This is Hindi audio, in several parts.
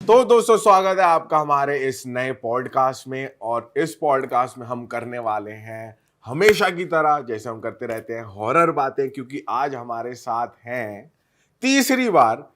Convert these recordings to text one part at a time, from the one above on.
तो दोस्तों स्वागत है आपका हमारे इस नए पॉडकास्ट में। और इस पॉडकास्ट में हम करने वाले हैं हमेशा की तरह जैसे हम करते रहते हैं हॉरर बातें, क्योंकि आज हमारे साथ हैं तीसरी बार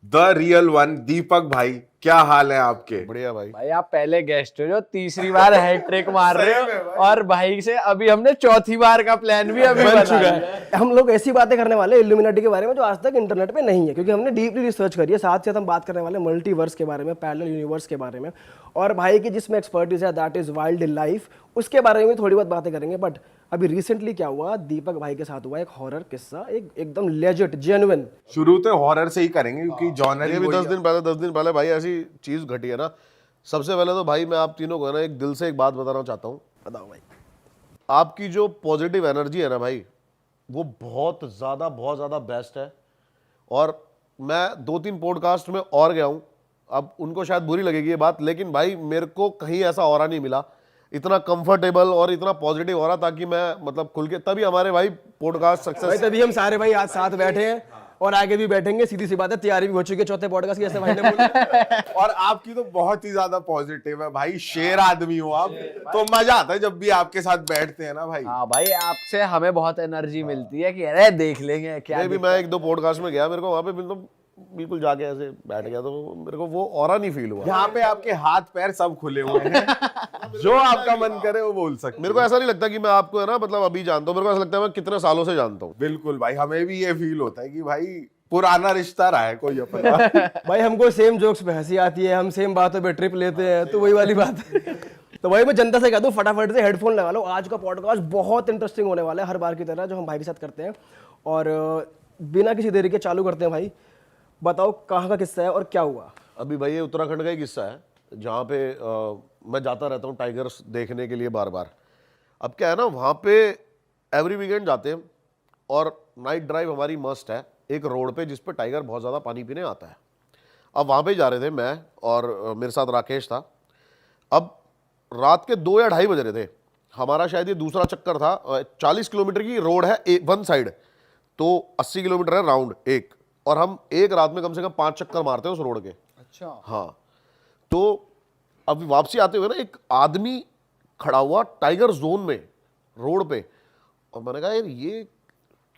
द रियल वन दीपक भाई। क्या हाल है आपके? बढ़िया भाई। भाई आप पहले गेस्ट हो जो तीसरी बार हैट्रिक मार रहे हो और भाई से अभी हमने चौथी बार का प्लान भी अभी बन चुका है। हम लोग ऐसी बातें करने वाले हैं इल्यूमिनाटी के बारे में जो आज तक इंटरनेट पे नहीं है, क्योंकि हमने डीपली रिसर्च करी है। साथ साथ हम बात करने वाले मल्टीवर्स के बारे में, पैरेलल यूनिवर्स के बारे में, और भाई की जिसमें एक्सपर्टीज है दैट इज वाइल्ड लाइफ, उसके बारे में थोड़ी बहुत बातें करेंगे। बट अभी रिसेंटली क्या हुआ, दीपक भाई के साथ हुआ एक हॉरर किस्सा, एकदम लेजिट जेन्युइन। शुरू तो हॉरर से ही करेंगे क्योंकि जॉनर ये भी 10 दिन पहले भाई ऐसी चीज घटी है ना। सबसे पहले तो भाई मैं आप तीनों को ना एक दिल से एक बात बताना चाहता हूँ। बताओ भाई। आपकी जो पॉजिटिव एनर्जी है ना भाई, वो बहुत ज़्यादा बेस्ट है। और मैं 2-3 पॉडकास्ट में और गया हूँ, अब उनको शायद बुरी लगेगी ये बात, लेकिन भाई मेरे को कहीं ऐसा ऑरा नहीं मिला इतना कंफर्टेबल और इतना पॉजिटिव हो रहा, ताकि मैं मतलब खुल के तभी हमारे भाई पॉडकास्ट भाई सक्सेस। तभी हम सारे भाई आज साथ बैठे हैं और आगे भी बैठेंगे। सीधी सी बात है, तैयारी भी हो चुकी है चौथे पॉडकास्ट की, ऐसे भाई ने बोला। और आपकी तो बहुत ही ज्यादा पॉजिटिव है भाई, शेर आदमी हो आप, तो मजा आता है जब भी आपके साथ बैठते हैं ना भाई। हाँ भाई, आपसे हमें बहुत एनर्जी मिलती है कि अरे देख लेंगे क्या। भी मैं 1-2 पॉडकास्ट में गया, मेरे को वहां पे बिल्कुल जाके ऐसे बैठ गया तो मेरे को वो ऑरा नहीं फील हुआ। यहाँ पे आपके हाथ पैर सब खुले हुए हैं, जो आपका मन करे वो बोल सकते। मेरे को ऐसा नहीं लगता कि मैं आपको है ना मतलब अभी जानता हूँ, मेरे को ऐसा लगता है मैं कितने सालों से जानता हूँ। बिल्कुल भाई, हमें भी ये फील होता है कि भाई पुराना रिश्ता रहा है कोई अपना। भाई हमको सेम जोक्स पे हंसी आती है, हम सेम बातों पे ट्रिप लेते हैं, तो वही वाली बात है। तो भाई मैं जनता से कह दूं, फटाफट से हेडफोन लगा लो, आज का पॉडकास्ट बहुत इंटरेस्टिंग होने वाला है, हर बार की तरह जो हम भाई के साथ करते हैं। और बिना किसी देरी के चालू करते हैं भाई। बताओ कहाँ का किस्सा है और क्या हुआ? अभी भाई ये उत्तराखंड का ही किस्सा है, जहाँ पे मैं जाता रहता हूँ टाइगर्स देखने के लिए बार बार। अब क्या है ना, वहाँ पे एवरी वीकेंड जाते हैं और नाइट ड्राइव हमारी मस्ट है एक रोड पे जिस पे टाइगर बहुत ज़्यादा पानी पीने आता है। अब वहाँ पे जा रहे थे मैं और मेरे साथ राकेश था। अब रात के 2 या 2:30 बज रहे थे, हमारा शायद ये दूसरा चक्कर था। 40 किलोमीटर की रोड है वन साइड, तो 80 किलोमीटर है राउंड एक, और हम एक रात में कम से कम 5 चक्कर मारते हैं उस रोड के। अच्छा। हाँ, तो अभी वापसी आते हुए ना एक आदमी खड़ा हुआ टाइगर जोन में रोड पे, और मैंने कहा यार ये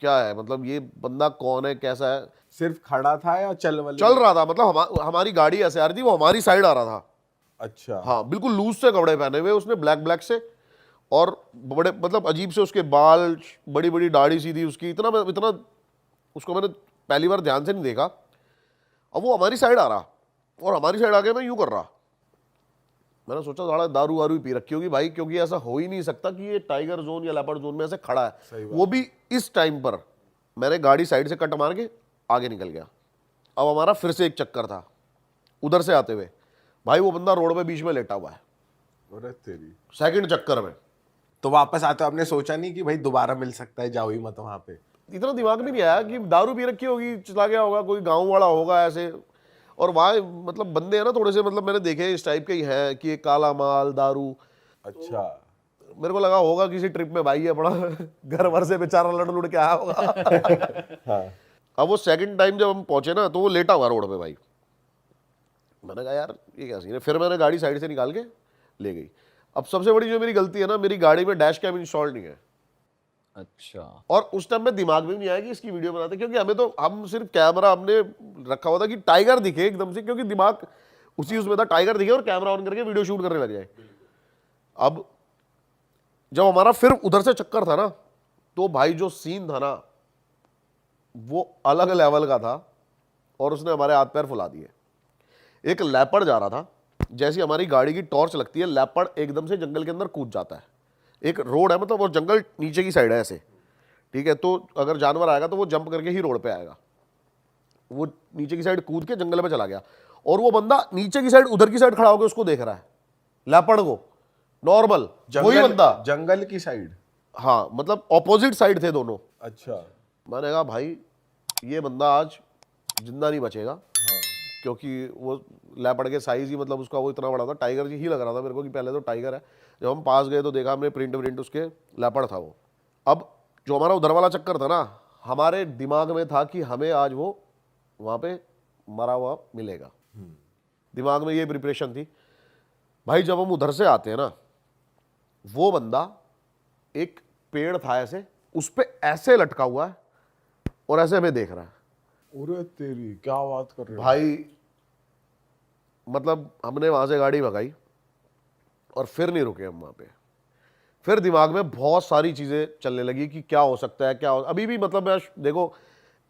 क्या है, मतलब ये बंदा कौन है, कैसा है। सिर्फ खड़ा था या चल रहा था, मतलब हमारी गाड़ी ऐसे आ रही थी, वो हमारी साइड आ रहा था। अच्छा। हाँ, बिल्कुल लूज से कपड़े पहने हुए उसने, ब्लैक से, और बड़े मतलब अजीब से उसके बाल, बड़ी बड़ी दाढ़ी सी थी उसकी, इतना उसको मैंने पहली बार ध्यान से नहीं देखा। अब वो हमारी साइड आ रहा और हमारी साइड आके मैं यूं कर रहा। मैंने सोचा थोड़ा दारू वारू पी रखी होगी भाई, क्योंकि ऐसा हो ही नहीं सकता कि ये टाइगर जोन या लेपर्ड जोन में ऐसे खड़ा है, वो भी इस टाइम पर। मैंने गाड़ी साइड से कट मार के आगे निकल गया। अब हमारा फिर से एक चक्कर था उधर से आते हुए, भाई वो बंदा रोड पे बीच में लेटा हुआ है। अरे तेरी, सेकंड चक्कर में। तो वापस आते आपने सोचा नहीं कि भाई दोबारा मिल सकता है, जाओ ही मत वहां पे? इतना दिमाग में नहीं आया कि दारू पी रखी होगी, चला गया होगा, कोई गांव वाला होगा ऐसे। और वहाँ मतलब बंदे हैं ना थोड़े से, मतलब मैंने देखे इस टाइप के ही हैं कि ये काला माल दारू। अच्छा। तो मेरे को लगा होगा किसी ट्रिप में भाई है बड़ा घर भर से बेचारा लड़ के आया होगा। हाँ। अब वो सेकंड टाइम जब हम पहुंचे ना, तो वो लेटा हुआ रोड पे भाई। मैंने कहा यार ये क्या सीन है, फिर मैंने गाड़ी साइड से निकाल के ले गई। अब सबसे बड़ी जो मेरी गलती है ना, मेरी गाड़ी में डैश कैम इंस्टॉल नहीं है। अच्छा। और उस टाइम में दिमाग में नहीं आया कि इसकी वीडियो बनाते, क्योंकि हम सिर्फ कैमरा हमने रखा हुआ था कि टाइगर दिखे एकदम से, क्योंकि दिमाग उसी उसमें था टाइगर दिखे और कैमरा ऑन करके वीडियो शूट करने लग जाए। अब जब हमारा फिर उधर से चक्कर था ना, तो भाई जो सीन था ना वो अलग लेवल का था, और उसने हमारे हाथ पैर फुला दिए। एक लेपर्ड जा रहा था, जैसी हमारी गाड़ी की टॉर्च लगती है, लेपर्ड एकदम से जंगल के अंदर कूद जाता है। एक रोड है, मतलब वो जंगल नीचे की साइड है ऐसे, ठीक है, तो अगर जानवर आएगा तो वो जंप करके ही रोड पे आएगा। वो नीचे की साइड कूद के जंगल में चला गया, और वो बंदा नीचे की साइड उधर की साइड खड़ा होकर उसको देख रहा है, लेपर्ड को, नॉर्मल वही बंदा जंगल की साइड। हाँ, मतलब ऑपोजिट साइड थे दोनों। अच्छा। मैंने कहा भाई ये बंदा आज जिंदा नहीं बचेगा। हाँ। क्योंकि वो लेपर्ड के साइज ही, मतलब उसका वो इतना बड़ा था, टाइगर ही लग रहा था मेरे को कि पहले तो टाइगर है। जब हम पास गए तो देखा हमने प्रिंट उसके लेपर्ड था वो। अब जो हमारा उधर वाला चक्कर था ना, हमारे दिमाग में था कि हमें आज वो वहाँ पे मरा हुआ मिलेगा। दिमाग में ये प्रिपरेशन थी भाई, जब हम उधर से आते हैं ना, वो बंदा एक पेड़ था ऐसे, उस पे ऐसे लटका हुआ है और ऐसे हमें देख रहा है। अरे तेरी क्या बात कर रहे हो भाई मतलब हमने वहां से गाड़ी भगाई और फिर नहीं रुके हम वहां पे। फिर दिमाग में बहुत सारी चीजें चलने लगी कि क्या हो सकता है, अभी भी मतलब मैं देखो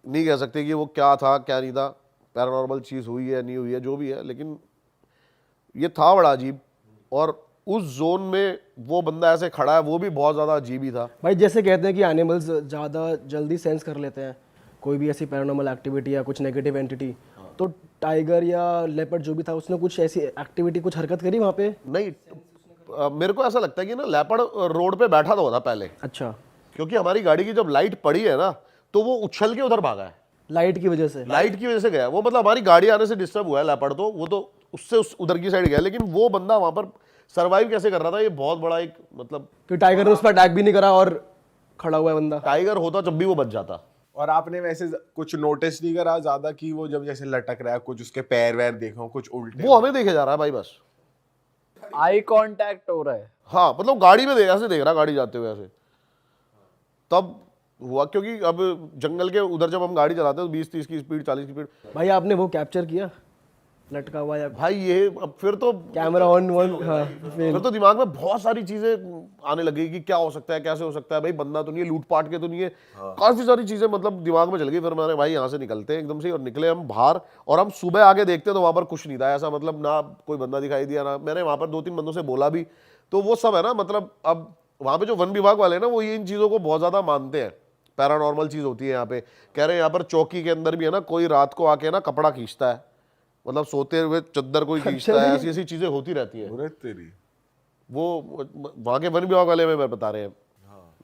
नहीं कह सकते कि वो क्या था क्या नहीं था, पैरानॉर्मल चीज हुई है नहीं हुई है जो भी है, लेकिन ये था बड़ा अजीब। और उस जोन में वो बंदा ऐसे खड़ा है, वो भी बहुत ज्यादा अजीब ही था। भाई जैसे कहते हैं कि एनिमल्स ज़्यादा जल्दी सेंस कर लेते हैं कोई भी ऐसी पैरानॉर्मल एक्टिविटी या कुछ नेगेटिव एंटिटी, तो टाइगर या लेपर्ड जो भी था उसने कुछ ऐसी एक्टिविटी, कुछ हरकत करी वहाँ पे? नहीं मेरे को ऐसा लगता है कि ना लेपर्ड रोड पे बैठा तो था पहले, अच्छा, क्योंकि हमारी गाड़ी की जब लाइट पड़ी है ना तो वो उछल के उधर भागा है, लाइट की वजह से। लाइट की वजह से गया वो, मतलब हमारी गाड़ी आने से डिस्टर्ब हुआ है लेपर्ड, तो वो तो उससे उधर की साइड गया, लेकिन वो बंदा वहां पर सरवाइव कैसे कर रहा था, ये बहुत बड़ा एक मतलब। कि टाइगर ने उस पर अटैक भी नहीं करा और खड़ा हुआ है बंदा। टाइगर होता जब भी वो बच जाता। और आपने वैसे कुछ नोटिस नहीं करा ज्यादा कि वो जब जैसे लटक रहा है, कुछ उसके पैर वैर देखो कुछ उल्टे? वो हमें देखे जा रहा है भाई बस, आई कांटेक्ट हो रहा है। हाँ मतलब गाड़ी में ऐसे देख रहा, गाड़ी जाते हुए ऐसे, तब हुआ। क्योंकि अब जंगल के उधर जब हम गाड़ी चलाते हैं तो 20-30 की स्पीड, 40 की स्पीड। भाई आपने वो कैप्चर किया लटका हुआ या भाई ये अब फिर तो कैमरा ऑन वन? हाँ, फिर तो दिमाग में बहुत सारी चीजें आने लगी कि क्या हो सकता है, कैसे हो सकता है, भाई बंदा तो नहीं है, लूटपाट के तो नहीं है, काफी सारी चीजें मतलब दिमाग में चल गई। फिर मैंने भाई यहाँ से निकलते हैं एकदम से, और निकले हम बाहर, और हम सुबह आके देखते तो वहां पर कुछ नहीं था ऐसा, मतलब ना कोई बंदा दिखाई दिया, ना मैंने वहां पर 2-3 बंदों से बोला भी, तो वो सब है ना, मतलब अब वहां पे जो वन विभाग वाले हैं ना, वो ये इन चीजों को बहुत ज्यादा मानते हैं, पैरानॉर्मल चीज होती है यहाँ पे। कह रहे हैं यहाँ पर चौकी के अंदर भी है ना, कोई रात को आके ना कपड़ा खींचता है, मतलब सोते हुए चद्दर कोई खींचता है, ऐसी ऐसी चीजें होती रहती हैं। अरे तेरी, वो वहां के वन विभाग वाले में बता रहे हैं।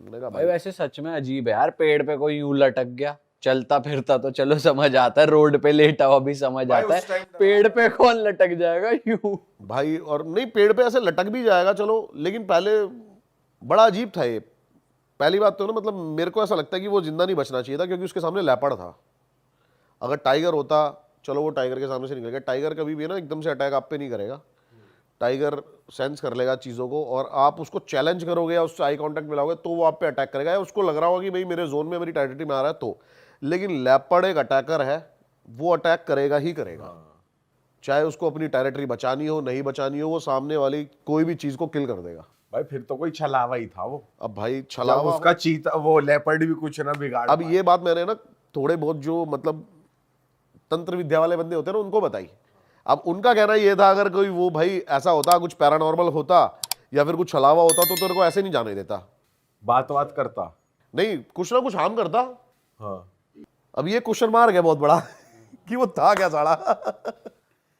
मैंने कहा भाई वैसे सच में अजीब है यार, पेड़ पे कोई यूं लटक गया, चलता फिरता तो चलो समझ आता है, रोड पे लेटा हुआ भी समझ आता है, पेड़ पे कौन लटक जाएगा यूं? भाई और नहीं, पेड़ पे ऐसे लटक भी जाएगा चलो, लेकिन पहले बड़ा अजीब था ये। पहली बात तो ना, मतलब मेरे को ऐसा लगता है कि वो जिंदा नहीं बचना चाहिए था, क्योंकि उसके सामने लेपर्ड था। अगर टाइगर होता, चलो वो टाइगर के सामने से निकल गया। टाइगर कभी भी ना एकदम से अटैक आप पे नहीं करेगा, टाइगर सेंस कर लेगा चीज़ों को, और आप उसको चैलेंज करोगे या उससे आई कांटेक्ट मिलाओगे तो वो आप पे अटैक करेगा, या उसको लग रहा होगा कि भाई मेरे जोन में, मेरी टेरिटरी में आ रहा है तो। लेकिन लेपर्ड एक अटैकर है, वो अटैक करेगा ही करेगा, चाहे उसको अपनी टेरिटरी बचानी हो नहीं बचानी हो, वो सामने वाली कोई भी चीज़ को किल कर देगा। भाई फिर तो कोई छलावा ही था वो। अब भाई जब छलावा, उसका चीता वो लेपर्ड भी कुछ ना बिगाड़ अब ये बात मैंने ना थोड़े बहुत जो मतलब तंत्र विद्या वाले बंदे होते हैं ना, उनको बताई। अब उनका कहना ये था, अगर कोई वो भाई ऐसा होता, कुछ पैरानॉर्मल होता या फिर कुछ छलावा होता, तो तेरे को ऐसे नहीं जाने देता, बात करता नहीं कुछ ना कुछ हार्म करता। हाँ। अब ये क्वेश्चन मार्क है बहुत बड़ा कि वो था क्या साला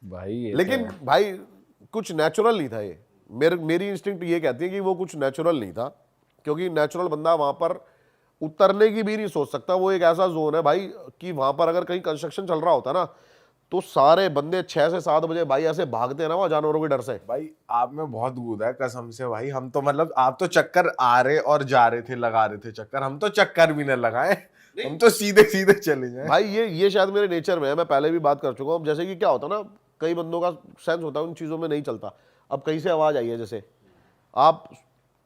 भाई ये लेकिन भाई कुछ नेचुरल नहीं था ये। मेरी इंस्टिंक्ट ये कहती है कि वो कुछ नेचुरल नहीं था, क्योंकि नेचुरल बंदा वहां पर उतरने की भी नहीं सोच सकता। वो एक ऐसा जोन है भाई कि वहां पर अगर कहीं कंस्ट्रक्शन चल रहा होता ना, तो सारे बंदे 6 से 7 बजे भाई ऐसे भागते हैं ना वहां, जानवरों के डर से। भाई आप में बहुत गुदा है कसम से भाई, हम तो मतलब आप तो चक्कर आ रहे और जा रहे थे, लगा रहे थे चक्कर, हम तो चक्कर भी न लगाए, हम तो सीधे सीधे चले जाए। भाई ये शायद मेरे नेचर में है, मैं पहले भी बात कर चुका हूँ। जैसे कि क्या होता ना, कई बंदों का सेंस होता है, उन चीज़ों में नहीं चलता। अब कहीं से आवाज़ आई है, जैसे आप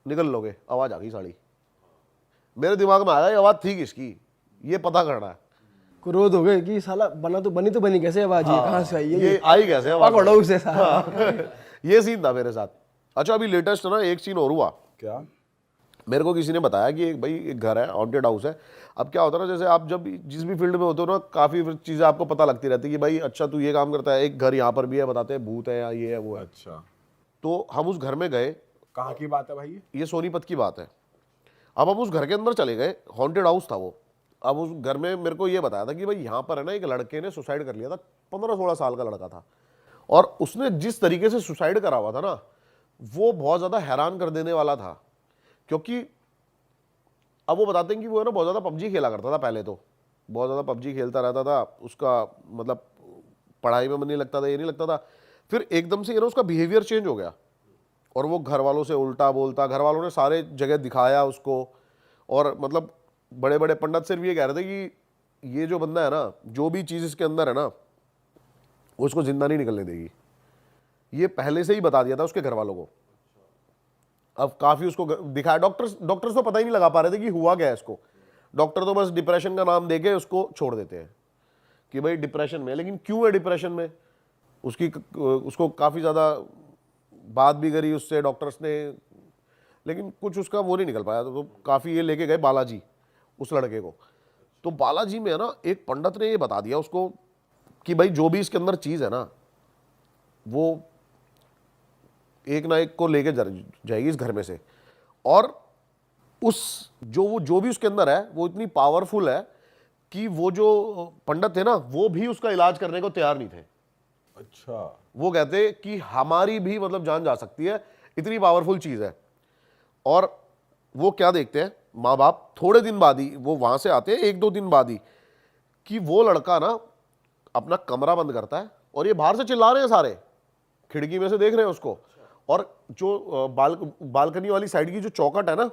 निकल लोगे, आवाज़ आ गई साड़ी, मेरे दिमाग में आया ये आवाज़ थी किसकी, ये पता करना है। क्रोध हो गए कि साला बनी तो बनी कैसे आवाज, ये कहाँ से आई है, ये आई कैसे आवाज़? पकड़ो उसे साला। ये सीन था मेरे साथ। अच्छा अभी लेटेस्ट ना एक सीन और हुआ। क्या? मेरे को किसी ने बताया कि एक भाई एक घर है, हॉन्टेड हाउस है। अब क्या होता है ना, जैसे आप जब जिस भी फील्ड में होते हो ना, काफ़ी चीज़ें आपको पता लगती रहती है कि भाई अच्छा तू ये काम करता है, एक घर यहाँ पर भी है, बताते हैं भूत है या ये है वो है। अच्छा, तो हम उस घर में गए, कहाँ की बात है भाई? ये सोनीपत की बात है। अब हम उस घर के अंदर चले गए, हॉन्टेड हाउस था वो। अब उस घर में मेरे को ये बताया था कि भाई यहाँ पर है ना, एक लड़के ने सुसाइड कर लिया था, 15-16 साल का लड़का था, और उसने जिस तरीके से सुसाइड करा हुआ था ना, वो बहुत ज़्यादा हैरान कर देने वाला था। क्योंकि अब वो बताते हैं कि वो है ना बहुत ज़्यादा पबजी खेला करता था पहले, तो बहुत ज़्यादा पबजी खेलता रहता था, उसका मतलब पढ़ाई में मन नहीं लगता था, ये नहीं लगता था। फिर एकदम से ये ना उसका बिहेवियर चेंज हो गया, और वो घर वालों से उल्टा बोलता, घर वालों ने सारे जगह दिखाया उसको, और मतलब बड़े बड़े पंडित सिर्फ ये कह रहे थे कि ये जो बंदा है ना, जो भी चीज़ इसके अंदर है ना, वो उसको जिंदा नहीं निकलने देगी। ये पहले से ही बता दिया था उसके घर वालों को। अब काफी उसको दिखाया, डॉक्टर्स तो पता ही नहीं लगा पा रहे थे कि हुआ क्या है इसको। डॉक्टर तो बस डिप्रेशन का नाम देके उसको छोड़ देते हैं कि भाई डिप्रेशन में है। लेकिन क्यों है डिप्रेशन में, उसको काफी ज्यादा बात भी करी उससे डॉक्टर्स ने, लेकिन कुछ उसका वो नहीं निकल पाया। तो काफी ये लेके गए बालाजी उस लड़के को। तो बालाजी में है ना, एक पंडित ने ये बता दिया उसको कि भाई जो भी इसके अंदर चीज है ना, वो एक ना एक को लेके जाएगी इस घर में से। और उस जो भी उसके अंदर है वो इतनी पावरफुल है कि वो जो पंडित थे ना, वो भी उसका इलाज करने को तैयार नहीं थे। अच्छा, वो कहते कि हमारी भी मतलब जान जा सकती है, इतनी पावरफुल चीज है। और वो क्या देखते हैं माँ बाप, थोड़े दिन बाद ही वो वहां से आते हैं, 1-2 दिन बाद ही, कि वो लड़का ना अपना कमरा बंद करता है और ये बाहर से चिल्ला रहे हैं सारे, खिड़की में से देख रहे हैं उसको। और जो बालकनी वाली साइड की जो चौखट है ना,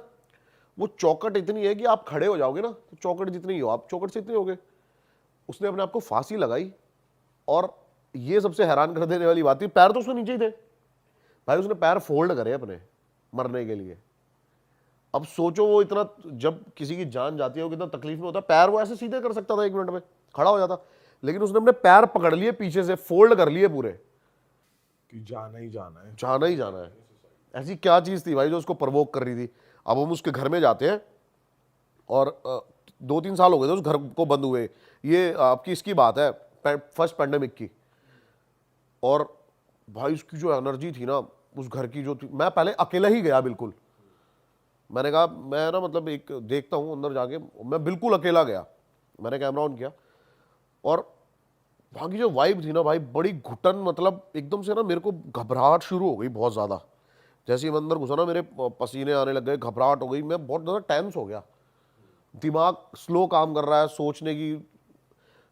वो चौखट इतनी है कि आप खड़े हो जाओगे ना तो चौखट जितनी ही हो, आप चौखट से इतने होगे। उसने अपने आप को फांसी लगाई। और ये सबसे हैरान कर देने वाली बात थी, पैर तो उसके नीचे ही थे भाई, उसने पैर फोल्ड करे अपने मरने के लिए। अब सोचो वो इतना, जब किसी की जान जाती है वो कितना तकलीफ में होता है। पैर वो ऐसे सीधे कर सकता था 1 मिनट में, खड़ा हो जाता, लेकिन उसने अपने पैर पकड़ लिए पीछे से, फोल्ड कर लिए पूरे, कि जाना ही जाना है, जाना ही जाना है। ऐसी क्या चीज थी भाई जो उसको प्रवोक कर रही थी। अब हम उसके घर में जाते हैं और 2-3 साल हो गए थे उस घर को बंद हुए। ये आपकी इसकी बात है, फर्स्ट पैंडेमिक की। और भाई उसकी जो एनर्जी थी ना उस घर की जो थी, मैं पहले अकेला ही गया बिल्कुल। मैंने कहा मैं ना मतलब एक देखता हूँ अंदर जाके, मैं बिल्कुल अकेला गया। मैंने कैमरा ऑन किया और वहाँ की जो वाइब थी ना भाई, बड़ी घुटन, मतलब एकदम से ना मेरे को घबराहट शुरू हो गई बहुत ज़्यादा। जैसे ही मैं अंदर घुसा ना मेरे पसीने आने लग गए, घबराहट हो गई, मैं बहुत ज़्यादा टेंस हो गया, दिमाग स्लो काम कर रहा है सोचने की।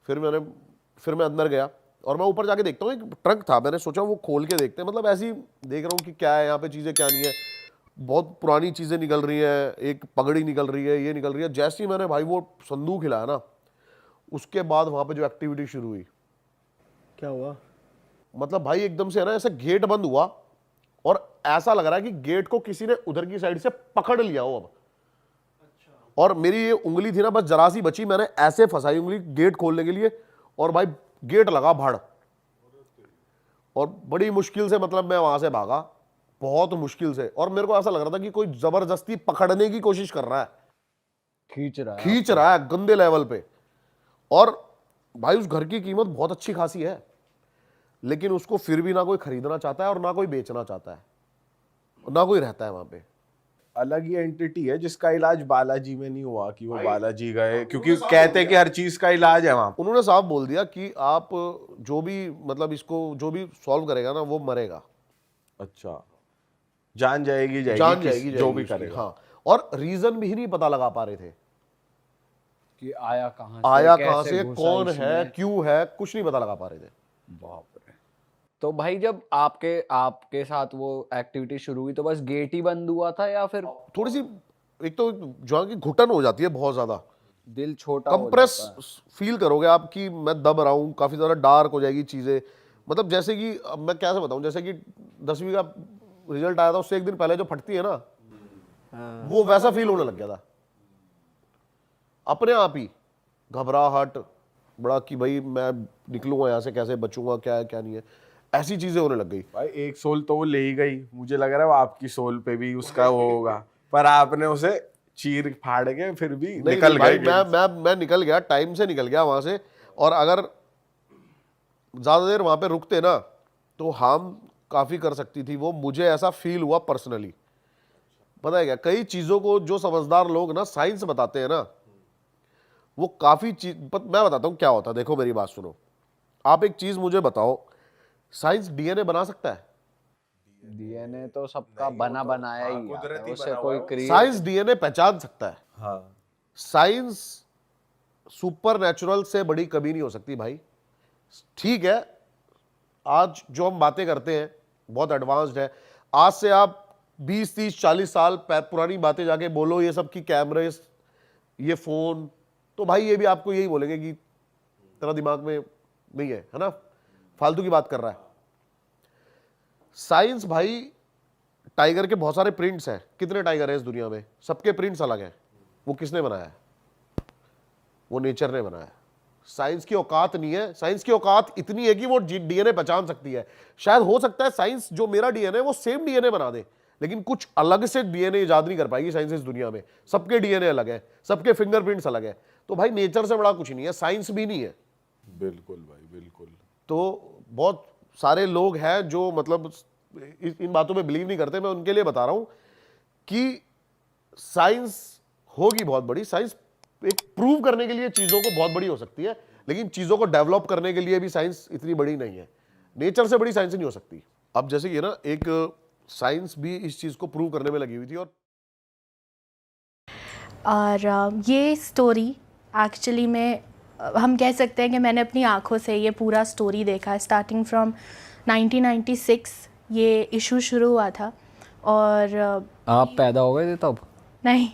फिर मैं अंदर गया और मैं ऊपर जाके देखता हूँ, एक ट्रक था, मैंने सोचा वो खोल के देखते हैं, मतलब ऐसे ही देख रहा हूँ कि क्या है यहाँ पे, चीज़ें क्या नहीं है। बहुत पुरानी चीज़ें निकल रही हैं, एक पगड़ी निकल रही है, ये निकल रही है। जैसे ही मैंने भाई वो संदूक हिलाया ना, उसके बाद वहाँ पे जो एक्टिविटी शुरू हुई, क्या हुआ? मतलब भाई एकदम से है ना ऐसे गेट बंद हुआ और ऐसा लग रहा है कि गेट को किसी ने उधर की साइड से पकड़ लिया हो अब। और मेरी ये उंगली थी ना बस जरा सी बची, मैंने ऐसे फंसाई उंगली गेट खोलने के लिए और भाई गेट लगा भड़। और बड़ी मुश्किल से मतलब मैं वहां से भागा, बहुत मुश्किल से। और मेरे को ऐसा लग रहा था कि कोई जबरदस्ती पकड़ने की कोशिश कर रहा है, खींच रहा है गंदे लेवल पे। और भाई उस घर की कीमत बहुत अच्छी खासी है, लेकिन उसको फिर भी ना कोई खरीदना चाहता है और ना कोई बेचना चाहता है, ना कोई रहता है वहां पे। अलग ही एंटिटी है जिसका इलाज बालाजी में नहीं हुआ कि वो बालाजी गए, क्योंकि कहते हैं कि हर चीज का इलाज है वहां। उन्होंने साफ बोल दिया कि आप जो भी मतलब इसको जो भी सॉल्व करेगा ना वो मरेगा। अच्छा, जान जाएगी जान जाएगी जो भी उसकी, करेगा। हाँ। और रीजन भी नहीं पता लगा पा रहे थे कि आया कहाँ से, कैसे घुसा कौन इसमें। है, क्यों है, कुछ नहीं पता लगा पा रहे थे। बाप रे। तो भाई जब आपके साथ वो एक्टिविटी शुरू हुई तो बस गेट ही बंद हुआ था या फिर थोड़ी सी एक तो जो है कि घुटन हो जाती है बहुत ज्यादा, दिल छोटा हो कंप्रेस जाता है? फील करोगे आप कि मैं दब रहा हूँ, काफी ज्यादा डार्क हो जाएगी चीजें। मतलब जैसे कि अब मैं कैसे बताऊं, जैसे कि 10वीं का रिजल्ट आया था उससे 1 दिन पहले जो फटती है ना, वो वैसा फील होने लग गया था अपने आप ही। घबराहट बड़ा कि भाई मैं निकलूंगा यहाँ से कैसे, बचूंगा क्या है क्या नहीं है, ऐसी चीजें होने लग गई। भाई एक सोल तो वो ले ही गई, मुझे लग रहा है वो आपकी सोल पे भी उसका वो होगा, पर आपने उसे चीर फाड़ के फिर भी निकल भाई गए। मैं निकल गया, टाइम से निकल गया वहां से। और अगर ज्यादा देर वहां पे रुकते ना तो हम काफी कर सकती थी वो, मुझे ऐसा फील हुआ पर्सनली। पता है क्या, कई चीजों को जो समझदार लोग ना साइंस बताते हैं ना, वो काफी चीज मैं बताता हूं क्या होता है। देखो मेरी बात सुनो, आप एक चीज मुझे बताओ, साइंस डीएनए बना सकता है? डीएनए तो सबका बना बनाया ही आता है, कुदरती उससे बना कोई हुआ है। क्रिएट। साइंस डीएनए पहचान सकता है। हाँ, साइंस सुपर नेचुरल से बड़ी कभी नहीं हो सकती भाई। ठीक है, आज जो हम बातें करते हैं बहुत एडवांस्ड है। आज से आप 20, 30, 40 साल पुरानी बातें जाके बोलो ये सब की कैमरे, ये फोन, तो भाई ये भी आपको यही बोलेंगे कि तेरा दिमाग में नहीं है ना, फालतू की बात कर रहा है। साइंस भाई, टाइगर के बहुत सारे प्रिंट्स हैं, कितने टाइगर हैं इस दुनिया में, सबके प्रिंट्स अलग हैं। वो किसने बनाया है? वो नेचर ने बनाया है। साइंस की औकात नहीं है, साइंस की औकात इतनी है कि वो डीएनए पहचान सकती है। शायद हो सकता है साइंस जो मेरा डीएनए वो सेम डीएनए बना दे, लेकिन कुछ अलग से डीएनए इजाद नहीं कर पाएगी साइंस इस दुनिया में। सबके डीएनए अलग है, सबके फिंगरप्रिंट्स अलग है। तो भाई नेचर से बड़ा कुछ नहीं है, साइंस भी नहीं है। बिल्कुल भाई, बिल्कुल। तो बहुत सारे लोग हैं जो मतलब इन बातों पे बिलीव नहीं करते। मैं उनके लिए बता रहा हूं कि साइंस होगी बहुत बड़ी। साइंस एक प्रूव करने के लिए चीजों को बहुत बड़ी हो सकती है, लेकिन चीजों को डेवलप करने के लिए भी साइंस इतनी बड़ी नहीं है। नेचर से बड़ी साइंस नहीं हो सकती। अब जैसे कि ना, एक साइंस भी इस चीज को प्रूव करने में लगी हुई थी। और ये स्टोरी एक्चुअली में हम कह सकते हैं कि मैंने अपनी आंखों से ये पूरा स्टोरी देखा है। स्टार्टिंग फ्रॉम 1996 ये इशू शुरू हुआ था। और आप पैदा हो गए थे तब? नहीं,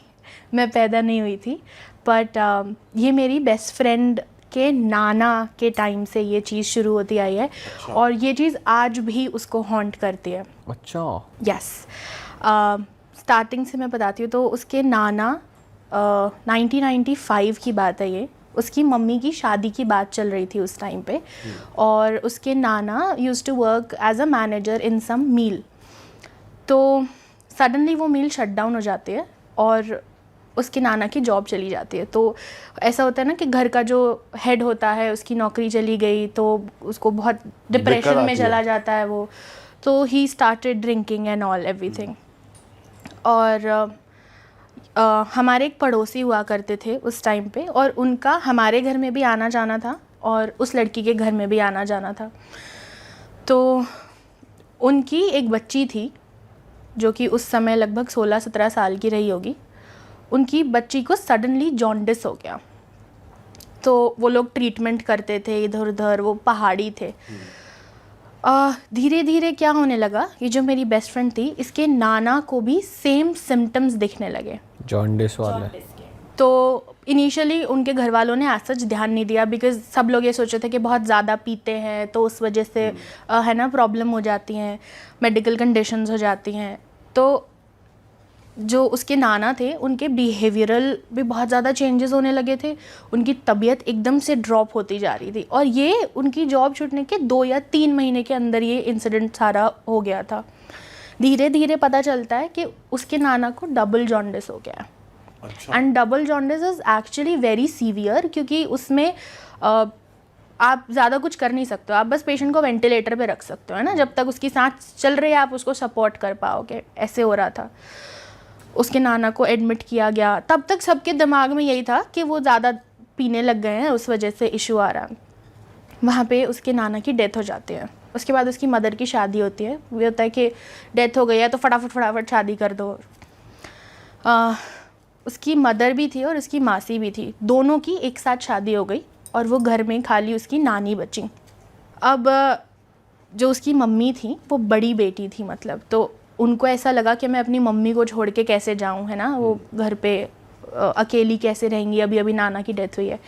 मैं पैदा नहीं हुई थी, बट ये मेरी बेस्ट फ्रेंड के नाना के टाइम से ये चीज़ शुरू होती आई है। और ये चीज़ आज भी उसको हॉन्ट करती है। अच्छा। यस। स्टार्टिंग से मैं बताती हूँ तो उसके नाना 1995 की बात है ये। उसकी मम्मी की शादी की बात चल रही थी उस टाइम पे, और उसके नाना used to work as a manager in some mill. तो सडनली वो मील शट डाउन हो जाती है और उसके नाना की जॉब चली जाती है। तो ऐसा होता है ना कि घर का जो हेड होता है उसकी नौकरी चली गई तो उसको बहुत डिप्रेशन में चला जाता है वो। तो he started drinking and all everything. और हमारे एक पड़ोसी हुआ करते थे उस टाइम पे, और उनका हमारे घर में भी आना जाना था और उस लड़की के घर में भी आना जाना था। तो उनकी एक बच्ची थी जो कि उस समय लगभग 16-17 साल की रही होगी। उनकी बच्ची को सडनली जॉन्डिस हो गया। तो वो लोग ट्रीटमेंट करते थे इधर उधर, वो पहाड़ी थे। धीरे धीरे क्या होने लगा, ये जो मेरी बेस्ट फ्रेंड थी इसके नाना को भी सेम सिम्टम्स दिखने लगे, जॉन्डिस वाले। तो इनिशियली उनके घर वालों ने आज सच ध्यान नहीं दिया, बिकॉज सब लोग ये सोचे थे कि बहुत ज़्यादा पीते हैं तो उस वजह से है ना प्रॉब्लम हो जाती हैं, मेडिकल कंडीशंस हो जाती हैं। तो जो उसके नाना थे उनके बिहेवियरल भी बहुत ज़्यादा चेंजेस होने लगे थे। उनकी तबीयत एकदम से ड्रॉप होती जा रही थी, और ये उनकी जॉब छूटने के 2 या 3 महीने के अंदर ये इंसिडेंट सारा हो गया था। धीरे धीरे पता चलता है कि उसके नाना को डबल जॉन्डिस हो गया। अच्छा। And double jaundice is actually very severe, क्योंकि उसमें आप ज़्यादा कुछ कर नहीं सकते हो। आप बस पेशेंट को वेंटिलेटर पे रख सकते हो, है ना, जब तक उसकी सांस चल रही है आप उसको सपोर्ट कर पाओगे। ऐसे हो रहा था। उसके नाना को एडमिट किया गया। तब तक सबके दिमाग में यही था कि वो ज़्यादा पीने लग गए हैं, उस वजह से इशू आ रहा है। वहाँ पे उसके नाना की डेथ हो जाती है। उसके बाद उसकी मदर की शादी होती है। वो होता है कि डेथ हो गई है तो फटाफट शादी कर दो। उसकी मदर भी थी और उसकी मासी भी थी, दोनों की एक साथ शादी हो गई और वो घर में खाली उसकी नानी बची। अब जो उसकी मम्मी थी वो बड़ी बेटी थी, मतलब तो उनको ऐसा लगा कि मैं अपनी मम्मी को छोड़ के कैसे जाऊं, है ना, वो घर पे अकेली कैसे रहेंगी, अभी अभी नाना की डेथ हुई है।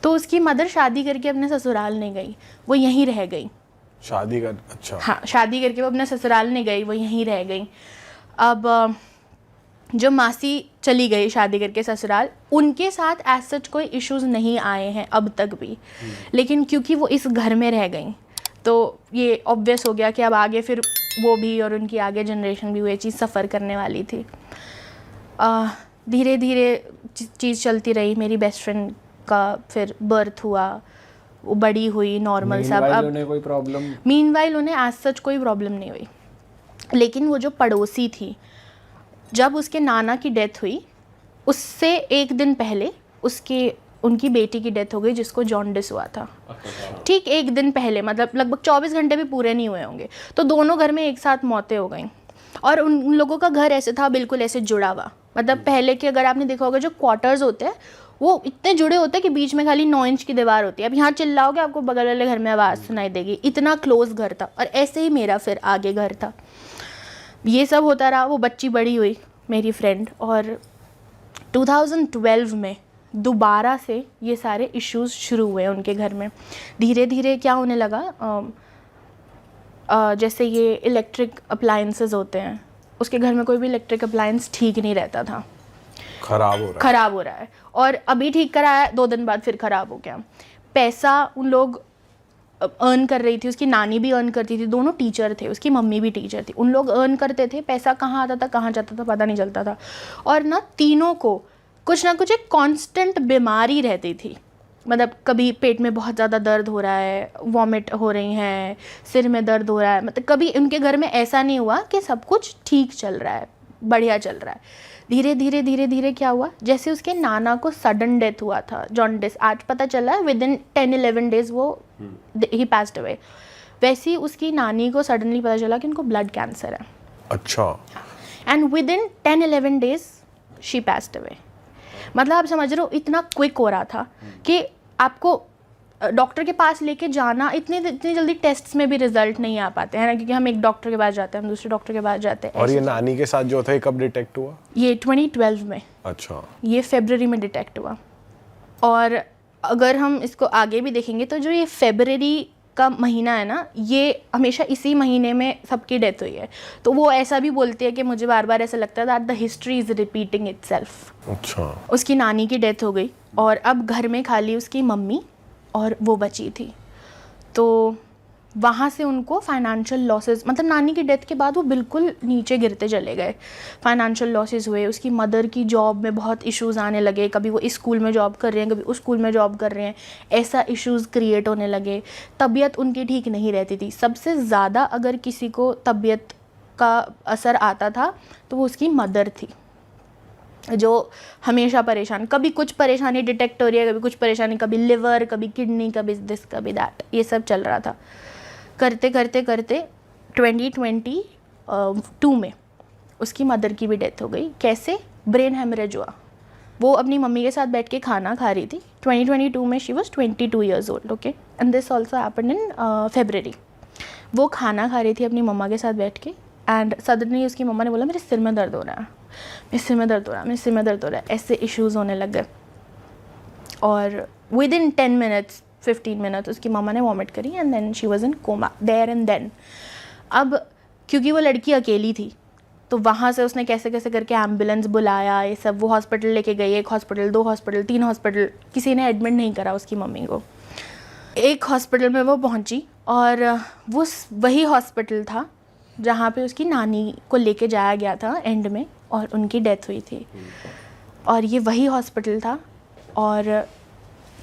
तो उसकी मदर शादी करके अपने ससुराल नहीं गई, वो यहीं रह गई। शादी कर, अच्छा। हाँ, शादी करके वो अपने ससुराल नहीं गई, वो यहीं रह गई। अब जो मासी चली गई शादी करके ससुराल, उनके साथ एज सच कोई इश्यूज नहीं आए हैं अब तक भी, लेकिन क्योंकि वो इस घर में रह गई तो ये ऑब्वियस हो गया कि अब आगे फिर वो भी और उनकी आगे जनरेशन भी वो ये चीज़ सफ़र करने वाली थी। धीरे धीरे चीज़ चलती रही। मेरी बेस्ट फ्रेंड का फिर बर्थ हुआ, वो बड़ी हुई, नॉर्मल सब। अब उन्हें कोई प्रॉब्लम? मीनवाइल उन्हें एज सच कोई प्रॉब्लम नहीं हुई, लेकिन वो जो पड़ोसी थी, जब उसके नाना की डेथ हुई उससे एक दिन पहले उनकी बेटी की डेथ हो गई जिसको जॉन्डिस हुआ था। ठीक एक दिन पहले, मतलब लगभग 24 घंटे भी पूरे नहीं हुए होंगे। तो दोनों घर में एक साथ मौतें हो गई। और उन लोगों का घर ऐसे था, बिल्कुल ऐसे जुड़ा हुआ। मतलब पहले के अगर आपने देखा होगा जो क्वार्टर्स होते हैं वो इतने जुड़े होते हैं कि बीच में खाली 9 इंच की दीवार होती है। अब यहाँ चिल्लाओगे आपको बगल वाले घर में आवाज़ सुनाई देगी, इतना क्लोज घर था। और ऐसे ही मेरा फिर आगे घर था। ये सब होता रहा। वो बच्ची बड़ी हुई मेरी फ्रेंड, और 2012 में दोबारा से ये सारे इश्यूज शुरू हुए उनके घर में। धीरे धीरे क्या होने लगा, जैसे ये इलेक्ट्रिक अप्लायंसेस होते हैं, उसके घर में कोई भी इलेक्ट्रिक अप्लायंस ठीक नहीं रहता था, खराब हो रहा है, और अभी ठीक कराया 2 दिन बाद फिर खराब हो गया। पैसा उन लोग अर्न कर रही थी, उसकी नानी भी अर्न करती थी, दोनों टीचर थे, उसकी मम्मी भी टीचर थी, उन लोग अर्न करते थे, पैसा कहाँ आता था कहाँ जाता था पता नहीं चलता था। और ना तीनों को कुछ ना कुछ एक कांस्टेंट बीमारी रहती थी, मतलब कभी पेट में बहुत ज़्यादा दर्द हो रहा है, वॉमिट हो रही हैं, सिर में दर्द हो रहा है, मतलब कभी उनके घर में ऐसा नहीं हुआ कि सब कुछ ठीक चल रहा है, बढ़िया चल रहा है। धीरे धीरे धीरे धीरे क्या हुआ, जैसे उसके नाना को सडन डेथ हुआ था, जॉन्डिस, आज पता चला है विदिन 10-11 डेज वो ही पास्ड अवे, वैसे ही उसकी नानी को सडनली पता चला कि उनको ब्लड कैंसर है। अच्छा। And within 10-11 days she passed away. मतलब आप समझ रहे हो इतना क्विक हो रहा था कि आपको डॉक्टर के पास लेके जाना, इतनी जल्दी टेस्ट्स में भी रिजल्ट नहीं आ पाते हैं ना, क्योंकि हम एक डॉक्टर के पास जाते हैं, हम दूसरे डॉक्टर के पास जाते हैं। और ये नानी के साथ जो था ये कब डिटेक्ट हुआ? ये 2012 में। अच्छा। ये फरवरी में डिटेक्ट हुआ। और अगर हम इसको आगे भी देखेंगे तो जो ये फरवरी का महीना है ना, ये हमेशा इसी महीने में सबकी डेथ हुई है। तो वो ऐसा भी बोलती है कि मुझे बार बार ऐसा लगता है that the history is repeating itself. अच्छा। उसकी नानी की डेथ हो गई और अब घर में खाली उसकी मम्मी और वो बची थी। तो वहाँ से उनको फाइनेंशियल लॉसेस, मतलब नानी की डेथ के बाद वो बिल्कुल नीचे गिरते चले गए, फाइनेंशियल लॉसेस हुए। उसकी मदर की जॉब में बहुत इश्यूज़ आने लगे, कभी वो इस स्कूल में जॉब कर रहे हैं, कभी उस स्कूल में जॉब कर रहे हैं, ऐसा इश्यूज़ क्रिएट होने लगे। तबीयत उनकी ठीक नहीं रहती थी। सबसे ज़्यादा अगर किसी को तबीयत का असर आता था तो वो उसकी मदर थी, जो हमेशा परेशान, कभी कुछ परेशानी डिटेक्ट हो रही है, कभी कुछ परेशानी, कभी लिवर, कभी किडनी, कभी दिस, कभी दैट, ये सब चल रहा था। करते करते करते 2022 में उसकी मदर की भी डेथ हो गई। कैसे? ब्रेन हेमरेज हुआ। वो अपनी मम्मी के साथ बैठ के खाना खा रही थी। 2022 में she was 22 years old, okay, and this also happened in February. वो खाना खा रही थी अपनी मम्मा के साथ बैठ के, एंड सडनली उसकी मम्मा ने बोला मेरे सिर में दर्द हो रहा है, मेरे सिर में दर्द हो रहा है, मेरे सिर में दर्द हो रहा है, ऐसे इश्यूज़ होने लग गए। और विद इन 10 मिनट्स 15 मिनट्स उसकी मम्मा ने वॉमिट करी and then she was in coma there and then. अब क्योंकि वो लड़की अकेली थी तो वहाँ से उसने कैसे कैसे करके एम्बुलेंस बुलाया, ये सब, वो हॉस्पिटल लेके गई, 1 हॉस्पिटल, 2 हॉस्पिटल, 3 हॉस्पिटल, किसी ने एडमिट नहीं करा उसकी मम्मी को। एक हॉस्पिटल में वो पहुँची और वो वही हॉस्पिटल था जहाँ पे उसकी नानी को लेके जाया गया था एंड में, और उनकी डेथ हुई थी। और ये वही हॉस्पिटल था, और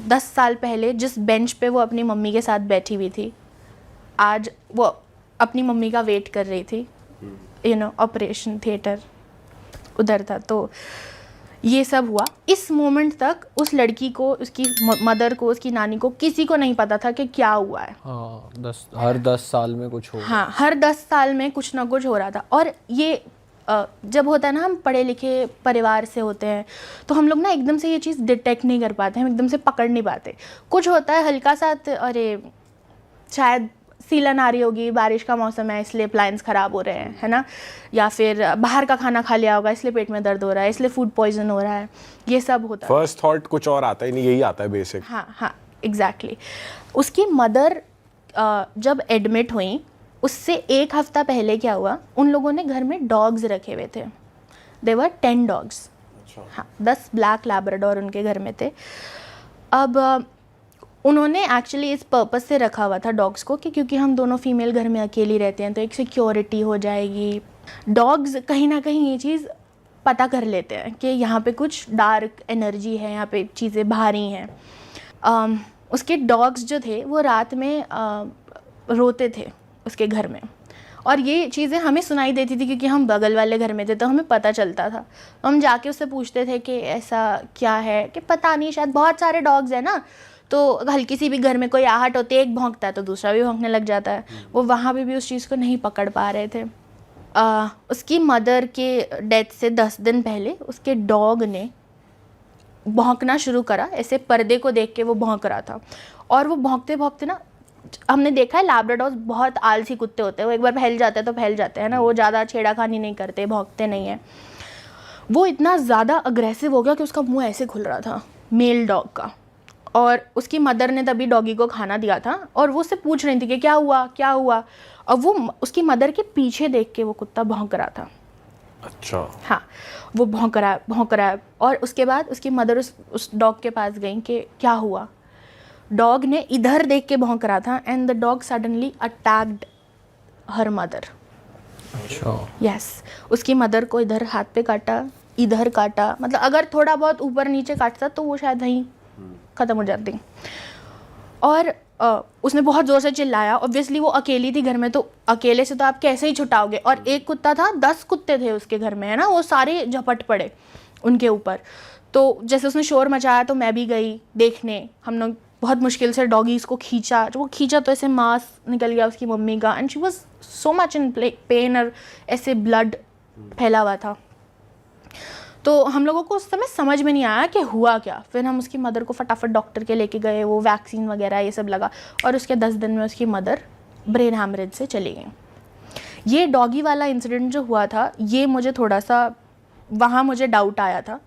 10 साल पहले जिस बेंच पे वो अपनी मम्मी के साथ बैठी हुई थी, आज वो अपनी मम्मी का वेट कर रही थी, यू नो, ऑपरेशन थिएटर उधर था। तो ये सब हुआ। इस मोमेंट तक उस लड़की को, उसकी मदर को, उसकी नानी को, किसी को नहीं पता था कि क्या हुआ है। हाँ, हर 10 साल में कुछ हो। हाँ, हर 10 साल में कुछ ना कुछ हो रहा था। और ये जब होता है ना, हम पढ़े लिखे परिवार से होते हैं तो हम लोग ना एकदम से ये चीज़ डिटेक्ट नहीं कर पाते, हम एकदम से पकड़ नहीं पाते। कुछ होता है हल्का सा, अरे शायद सीलन आ रही होगी, बारिश का मौसम है इसलिए अप्लायंस ख़राब हो रहे हैं, है ना, या फिर बाहर का खाना खा लिया होगा इसलिए पेट में दर्द हो रहा है, इसलिए फूड पॉइजन हो रहा है, ये सब होता है। फर्स्ट थॉट कुछ और आता ही नहीं, यही आता है बेसिक। हाँ हाँ, एग्जैक्टली। उसकी मदर जब एडमिट हुई उससे 1 हफ्ता पहले क्या हुआ, उन लोगों ने घर में डॉग्स रखे हुए थे। देवर 10 डॉग्स। हाँ, 10 ब्लैक लैब्राडोर उनके घर में थे। अब उन्होंने एक्चुअली इस पर्पस से रखा हुआ था डॉग्स को कि क्योंकि हम दोनों फीमेल घर में अकेली रहते हैं तो एक सिक्योरिटी हो जाएगी। डॉग्स कहीं ना कहीं ये चीज़ पता कर लेते हैं कि यहाँ पे कुछ डार्क एनर्जी है, यहाँ पे चीज़ें भारी हैं। उसके डॉग्स जो थे वो रात में रोते थे उसके घर में, और ये चीज़ें हमें सुनाई देती थी क्योंकि हम बगल वाले घर में थे तो हमें पता चलता था। हम जाके उससे पूछते थे कि ऐसा क्या है, कि पता नहीं, शायद बहुत सारे डॉग्स हैं ना, तो हल्की सी भी घर में कोई आहट होती है, एक भौंकता है तो दूसरा भी भौंकने लग जाता है। वो वहाँ पे भी उस चीज़ को नहीं पकड़ पा रहे थे। उसकी मदर के डेथ से 10 दिन पहले उसके डॉग ने भौंकना शुरू करा, ऐसे पर्दे को देख के वो भौंक रहा था। और वो भौंकते भौंकते ना, हमने देखा है लैब्राडोर्स बहुत आलसी कुत्ते होते हैं, वो एक बार फैल जाते हैं तो फैल जाते हैं ना, वो ज़्यादा छेड़ाखानी नहीं करते, भौंकते नहीं हैं। वो इतना ज़्यादा अग्रेसिव हो गया कि उसका मुंह ऐसे खुल रहा था, मेल डॉग का। और उसकी मदर ने तभी डॉगी को खाना दिया था और वो उससे पूछ रही थी कि क्या हुआ क्या हुआ, और वो उसकी मदर के पीछे देख के वो कुत्ता भौंक रहा था। अच्छा। हाँ, वो भौंक रहा है। और उसके बाद उसकी मदर उस डॉग के पास गई कि क्या हुआ। डॉग ने इधर देख के भौंक रहा था and the dog suddenly attacked her mother. अच्छा। यस, उसकी मदर को इधर हाथ पे काटा, इधर काटा, मतलब अगर थोड़ा बहुत ऊपर नीचे काटता तो वो शायद वहीं ख़त्म हो जाती। और उसने बहुत ज़ोर से चिल्लाया। ऑब्वियसली वो अकेली थी घर में, तो अकेले से तो आप कैसे ही छुटाओगे। और एक कुत्ता था, 10 कुत्ते थे उसके घर में, है ना, वो सारे झपट पड़े उनके ऊपर। तो जैसे उसने शोर मचाया तो मैं भी गई देखने। हम लोग बहुत मुश्किल से डॉगीज़ को खींचा। जब वो खींचा तो ऐसे मांस निकल गया उसकी मम्मी का and she was so much in pen और ऐसे ब्लड फैला हुआ था। तो हम लोगों को उस समय समझ में नहीं आया कि हुआ क्या। फिर हम उसकी मदर को फटाफट डॉक्टर के लेके गए, वो वैक्सीन वगैरह ये सब लगा और उसके 10 दिन में उसकी मदर ब्रेन हैमरेज से चली गई। ये डॉगी वाला इंसिडेंट जो हुआ था, ये मुझे थोड़ा सा वहाँ मुझे डाउट आया था।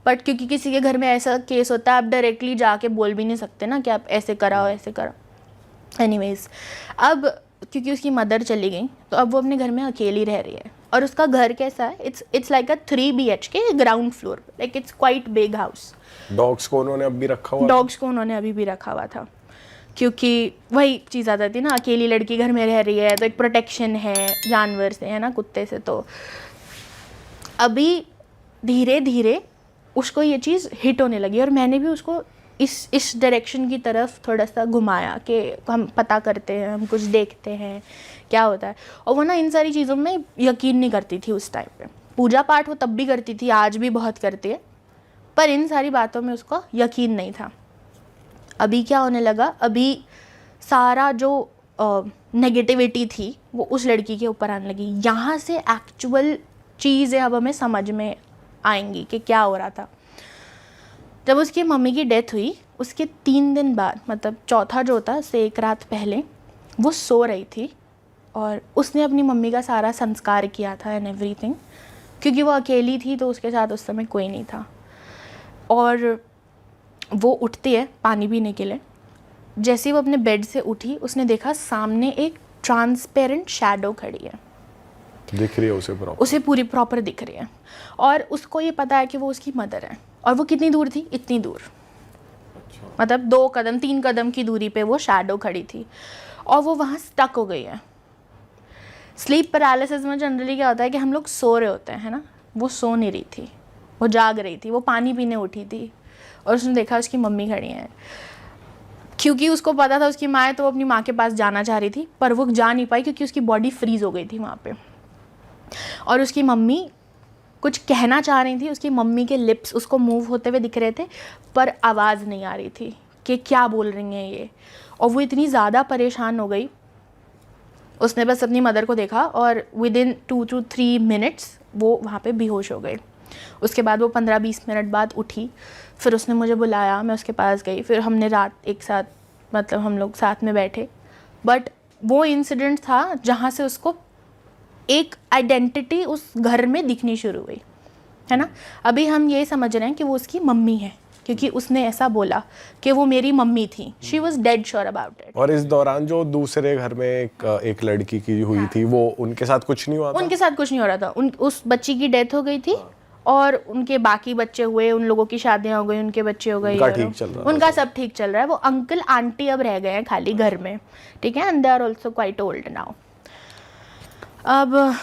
बट क्योंकि किसी के घर में ऐसा केस होता है, आप डायरेक्टली जाके बोल भी नहीं सकते ना कि आप ऐसे कराओ ऐसे कराओ। एनीवेज, अब क्योंकि उसकी मदर चली गई तो अब वो अपने घर में अकेली रह रही है। और उसका घर कैसा है, it's like a 3 BHK ground floor, like it's quite big house. Dogs को उन्होंने अभी रखा हुआ? डॉग्स को उन्होंने अभी भी रखा हुआ था, क्योंकि वही चीज़ आ जाती है ना, अकेली लड़की घर में रह रही है तो एक प्रोटेक्शन है जानवर से, है ना, कुत्ते से। तो अभी धीरे धीरे उसको ये चीज़ हिट होने लगी और मैंने भी उसको इस डायरेक्शन की तरफ थोड़ा सा घुमाया कि हम पता करते हैं, हम कुछ देखते हैं क्या होता है। और वो ना इन सारी चीज़ों में यकीन नहीं करती थी उस टाइम पे। पूजा पाठ वो तब भी करती थी, आज भी बहुत करती है, पर इन सारी बातों में उसको यकीन नहीं था। अभी क्या होने लगा, अभी सारा जो नेगेटिविटी थी वो उस लड़की के ऊपर आने लगी। यहाँ से एक्चुअल चीज़ें अब हमें समझ में आएंगी कि क्या हो रहा था। जब उसकी मम्मी की डेथ हुई उसके 3 दिन बाद, मतलब चौथा जो था से एक रात पहले, वो सो रही थी और उसने अपनी मम्मी का सारा संस्कार किया था एंड एवरीथिंग, क्योंकि वो अकेली थी तो उसके साथ उस समय कोई नहीं था। और वो उठती है पानी पीने के लिए। जैसे ही वो अपने बेड से उठी उसने देखा सामने एक ट्रांसपेरेंट शैडो खड़ी है। दिख रही है उसे प्रॉपर? उसे पूरी प्रॉपर दिख रही है और उसको ये पता है कि वो उसकी मदर है। और वो कितनी दूर थी, इतनी दूर, मतलब 2 कदम 3 कदम की दूरी पे वो शैडो खड़ी थी और वो वहाँ स्टक हो गई है। स्लीप पैरालिसिस में जनरली क्या होता है कि हम लोग सो रहे होते हैं, है ना, वो सो नहीं रही थी, वो जाग रही थी, वो पानी पीने उठी थी और उसने देखा उसकी मम्मी खड़ी है। क्योंकि उसको पता था उसकी माँ है तो वो अपनी माँ के पास जाना चाह रही थी, पर वो जा नहीं पाई क्योंकि उसकी बॉडी फ्रीज हो गई थी वहाँ पे। और उसकी मम्मी कुछ कहना चाह रही थी, उसकी मम्मी के लिप्स उसको मूव होते हुए दिख रहे थे पर आवाज़ नहीं आ रही थी कि क्या बोल रही हैं ये। और वो इतनी ज़्यादा परेशान हो गई, उसने बस अपनी मदर को देखा और विदिन 2 to 3 मिनट्स वो वहाँ पे बेहोश हो गई। उसके बाद वो 15-20 मिनट बाद उठी, फिर उसने मुझे बुलाया, मैं उसके पास गई, फिर हमने रात एक साथ, मतलब हम लोग साथ में बैठे। बट वो इंसिडेंट था जहाँ से उसको एक आइडेंटिटी उस घर में दिखनी शुरू हुई, है ना। अभी हम ये समझ रहे हैं कि वो उसकी मम्मी है क्योंकि उसने ऐसा बोला कि वो मेरी मम्मी थी। She was dead sure about it. और इस दौरान जो दूसरे घर में एक लड़की की हुई थी, वो उनके साथ कुछ नहीं हुआ था? उनके साथ कुछ नहीं हो रहा था। उस बच्ची की डेथ हो गई थी और उनके बाकी बच्चे हुए, उन लोगों की शादियां हो गई, उनके बच्चे हो गए, उनका ठीक चल रहा है, उनका सब ठीक चल रहा है। वो अंकल आंटी अब रह गए हैं खाली घर में, ठीक है, and they are also quite old now. अब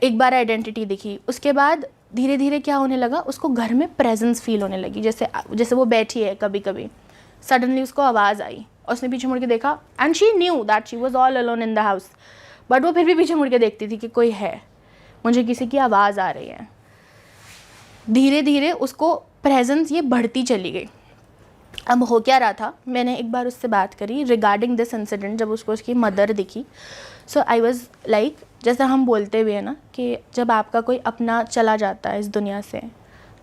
एक बार आइडेंटिटी दिखी, उसके बाद धीरे धीरे क्या होने लगा, उसको घर में प्रेजेंस फील होने लगी। जैसे वो बैठी है कभी कभी, सडनली उसको आवाज़ आई और उसने पीछे मुड़ के देखा and she knew that she was all alone in the house. But वो फिर भी पीछे मुड़ के देखती थी कि कोई है, मुझे किसी की आवाज़ आ रही है। धीरे धीरे उसको प्रेजेंस ये बढ़ती चली गई। अब हो क्या रहा था, मैंने एक बार उससे बात करी रिगार्डिंग दिस इंसिडेंट। जब उसको उसकी मदर दिखी, सो आई वॉज लाइक, जैसे हम बोलते हुए ना कि जब आपका कोई अपना चला जाता है इस दुनिया से,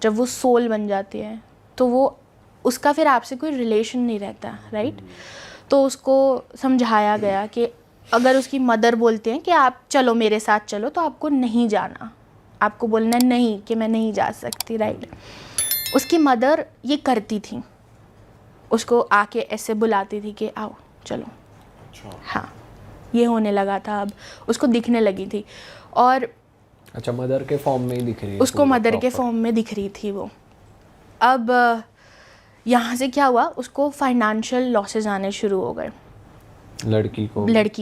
जब वो सोल बन जाती है तो वो उसका फिर आपसे कोई रिलेशन नहीं रहता, राइट। तो उसको समझाया गया कि अगर उसकी मदर बोलते हैं कि आप चलो मेरे साथ चलो, तो आपको नहीं जाना, आपको बोलना नहीं कि मैं नहीं जा सकती, राइट। उसकी मदर ये करती थी, उसको आके ऐसे बुलाती थी कि आओ चलो। हाँ, ये होने लगा था, अब उसको दिखने लगी थी। और अच्छा, मदर के फॉर्म में ही दिख रही है उसको मदर के फॉर्म में दिख रही थी वो। अब यहाँ से क्या हुआ, उसको फाइनेंशियल लॉसेस आने शुरू हो गए। लड़की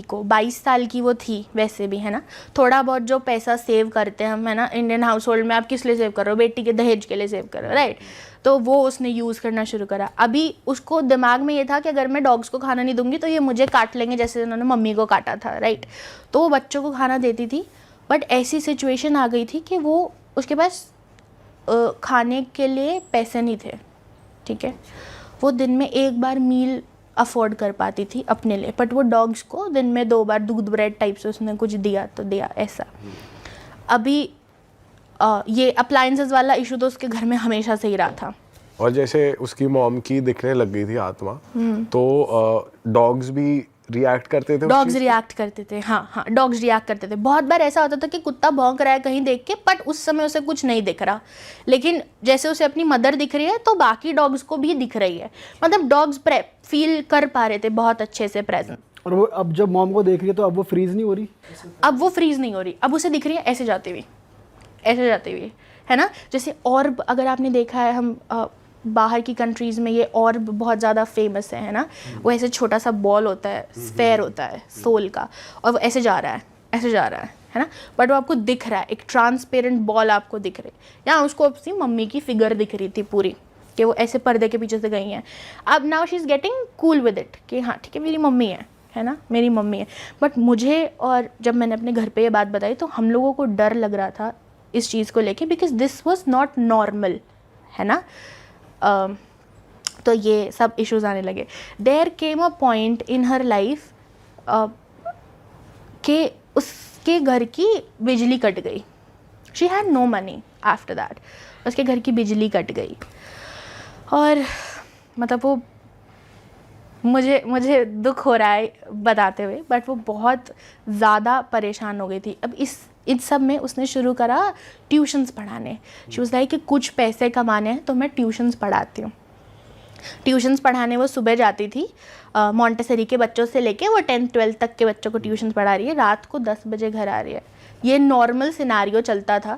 को 22 साल की वो थी वैसे भी, है ना। थोड़ा बहुत जो पैसा सेव करते हैं हम, है ना, इंडियन हाउस होल्ड में, आप किस लिए सेव कर रहे हो, बेटी के दहेज के लिए सेव कर रहे हो, राइट। तो वो उसने यूज़ करना शुरू करा। अभी उसको दिमाग में ये था कि अगर मैं डॉग्स को खाना नहीं दूंगी तो ये मुझे काट लेंगे, जैसे उन्होंने मम्मी को काटा था, राइट। तो वो बच्चों को खाना देती थी, बट ऐसी सिचुएशन आ गई थी कि वो उसके पास खाने के लिए पैसे नहीं थे, ठीक है। वो दिन में एक बार मील अफोर्ड कर पाती थी अपने लिए, बट वो डॉग्स को दिन में 2 बार दूध ब्रेड टाइप से उसने कुछ दिया तो दिया, ऐसा। अभी ये अप्लायंसेस वाला इशू तो उसके घर में हमेशा से ही रहा था। और जैसे उसकी मॉम की दिखने लग गई थी आत्मा, तो डॉग्स भी रिएक्ट करते थे? डॉग्स रिएक्ट करते थे, हाँ, डॉग्स रिएक्ट करते थे। बहुत बार ऐसा होता था कि कुत्ता भौंक रहा है कहीं देख के, बट उस समय उसे कुछ नहीं दिख रहा, लेकिन जैसे उसे अपनी मदर दिख रही है तो बाकी डॉग्स को भी दिख रही है। मतलब डॉग्स फील कर पा रहे थे बहुत अच्छे से प्रेजेंट। और वो अब जब मॉम को देख रही है तो अब वो फ्रीज नहीं हो रही? अब वो फ्रीज नहीं हो रही, अब उसे दिख रही है ऐसे जाती हुई, है ना। जैसे ऑर्ब, अगर आपने देखा है, हम बाहर की कंट्रीज़ में ये ऑर्ब बहुत ज़्यादा फेमस है ना। वो ऐसे छोटा सा बॉल होता है, स्फेयर होता है सोल का, और वो ऐसे जा रहा है ना। बट वो आपको दिख रहा है, एक ट्रांसपेरेंट बॉल आपको दिख रही है। यहाँ उसको अपनी मम्मी की फिगर दिख रही थी पूरी, कि वो ऐसे पर्दे के पीछे से गई हैं। अब now she is getting cool with it कि हाँ ठीक है, मेरी मम्मी है ना, मेरी मम्मी है। बट मुझे, और जब मैंने अपने घर पे ये बात बताई तो हम लोगों को डर लग रहा था इस चीज़ को लेके, because this was not normal, है ना। तो ये सब इश्यूज आने लगे। There came a point in her life कि उसके घर की बिजली कट गई। She had no money after that, उसके घर की बिजली कट गई। और मतलब वो मुझे दुख हो रहा है बताते हुए, बट वो बहुत ज़्यादा परेशान हो गई थी। अब इस सब में उसने शुरू करा ट्यूशन्स पढ़ाने। शी वाज लाइक कि कुछ पैसे कमाने हैं तो मैं ट्यूशन्स पढ़ाती हूँ। ट्यूशन्स पढ़ाने वो सुबह जाती थी, मॉन्टेसरी के बच्चों से लेके वो 10th 12th तक के बच्चों को ट्यूशन्स पढ़ा रही है, रात को 10 बजे घर आ रही है। ये नॉर्मल सिनारियो चलता था।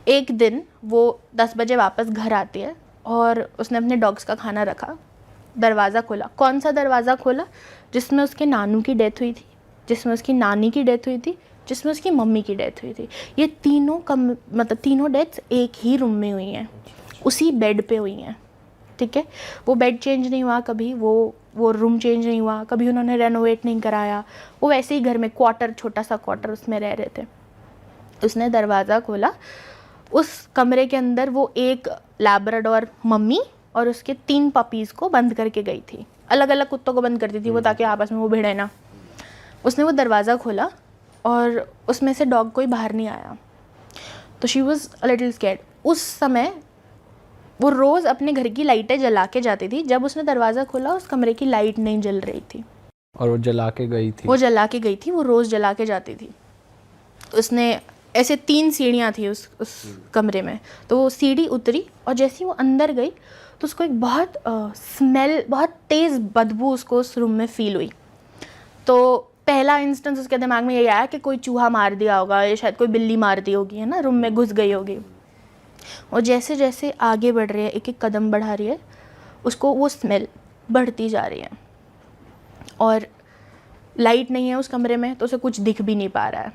एक दिन वो 10 बजे वापस घर आती है और उसने अपने डॉग्स का खाना रखा, दरवाज़ा खोला। कौन सा दरवाज़ा खोला? जिसमें उसके नानू की डेथ हुई थी, जिसमें उसकी नानी की डेथ हुई थी, जिसमें उसकी मम्मी की डेथ हुई थी। ये तीनों डेथ्स एक ही रूम में हुई हैं, उसी बेड पे हुई हैं, ठीक है। वो बेड चेंज नहीं हुआ कभी, वो रूम चेंज नहीं हुआ कभी, उन्होंने रेनोवेट नहीं कराया। वो वैसे ही घर में क्वार्टर, छोटा सा क्वार्टर, उसमें रह रहे थे। उसने दरवाज़ा खोला, उस कमरे के अंदर वो एक लैब्राडोर मम्मी और उसके 3 पपीज़ को बंद करके गई थी। अलग अलग कुत्तों को बंद करती थी वो, ताकि आपस में वो भिड़े ना। उसने वो दरवाज़ा खोला और उसमें से डॉग कोई बाहर नहीं आया, तो she was a little scared. उस समय वो रोज़ अपने घर की लाइटें जला के जाती थी। जब उसने दरवाज़ा खोला, उस कमरे की लाइट नहीं जल रही थी, और वो जला के गई थी। वो रोज़ जला के जाती थी। उसने ऐसे 3 सीढ़ियाँ थी उस कमरे में, तो वो सीढ़ी उतरी और जैसे ही वो अंदर गई तो उसको एक बहुत स्मेल, बहुत तेज़ बदबू उसको उस रूम में फ़ील हुई। तो पहला इंस्टेंस उसके दिमाग में यही आया कि कोई चूहा मार दिया होगा, या शायद कोई बिल्ली मार दी होगी, है ना, रूम में घुस गई होगी। और जैसे जैसे आगे बढ़ रही है, एक एक कदम बढ़ा रही है, उसको वो स्मेल बढ़ती जा रही है। और लाइट नहीं है उस कमरे में, तो उसे कुछ दिख भी नहीं पा रहा है।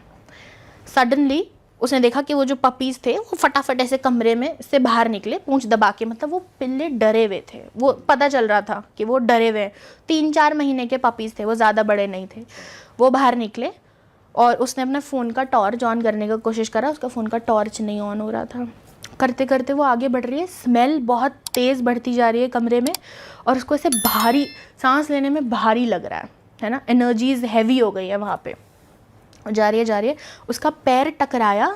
सडनली उसने देखा कि वो जो पपीज़ थे वो फटाफट ऐसे कमरे में से बाहर निकले, पूंछ दबा के। मतलब वो पिल्ले डरे हुए थे, वो पता चल रहा था कि वो डरे हुए हैं। 3-4 महीने के पपीज़ थे, वो ज़्यादा बड़े नहीं थे। वो बाहर निकले और उसने अपने फ़ोन का टॉर्च ऑन करने का कोशिश करा, उसका फ़ोन का टॉर्च नहीं ऑन हो रहा था। करते करते वो आगे बढ़ रही है, स्मेल बहुत तेज़ बढ़ती जा रही है कमरे में, और उसको ऐसे भारी, सांस लेने में भारी लग रहा है ना, एनर्जीज हैवी हो गई है वहाँ पे। जा रही है, उसका पैर टकराया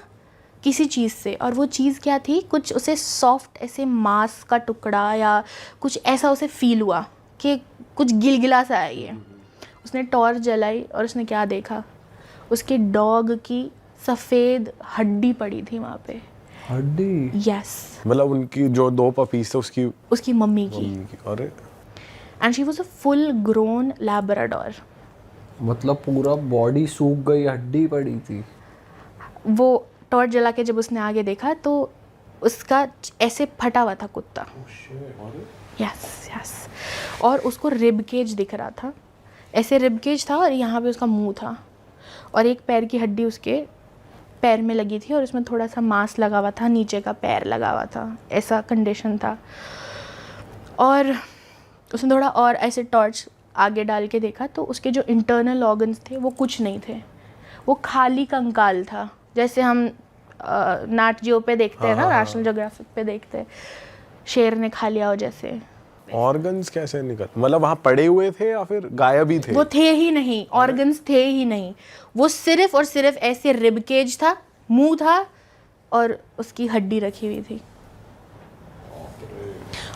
किसी चीज़ से, और वो चीज़ क्या थी, कुछ उसे सॉफ्ट ऐसे मांस का टुकड़ा या कुछ ऐसा उसे फील हुआ कि कुछ गिलगिला सा है ये। उसने टॉर्च जलाई और उसने क्या देखा, उसके डॉग की सफ़ेद हड्डी पड़ी थी वहाँ पे। हड्डी? यस। मतलब उनकी जो 2 पपीज थे उसकी मम्मी की। अरे। And she was a full grown Labrador, मतलब पूरा बॉडी सूख गई, हड्डी पड़ी थी। वो टॉर्च जला के जब उसने आगे देखा तो उसका ऐसे फटा हुआ था कुत्ता। Yes yes. और उसको रिब केज दिख रहा था, ऐसे रिब केज था और यहाँ पे उसका मुंह था और एक पैर की हड्डी उसके पैर में लगी थी और उसमें थोड़ा सा मांस लगा हुआ था, नीचे का पैर लगा हुआ था, ऐसा कंडीशन था। और उसने थोड़ा और ऐसे टॉर्च आगे डाल के देखा तो उसके जो इंटरनल ऑर्गन्स थे वो कुछ नहीं थे, वो खाली कंकाल था, जैसे हम नाट जियो पे देखते हैं ना, नेशनल ज्योग्राफिक पे देखते हैं, शेर ने खा लिया हो जैसे। ऑर्गन्स कैसे निकल, मतलब वहां पड़े हुए थे या फिर गायब ही थे? वो थे ही नहीं, ऑर्गन्स थे ही नहीं, वो सिर्फ और सिर्फ ऐसे रिब केज था, मुंह था और उसकी हड्डी रखी हुई थी।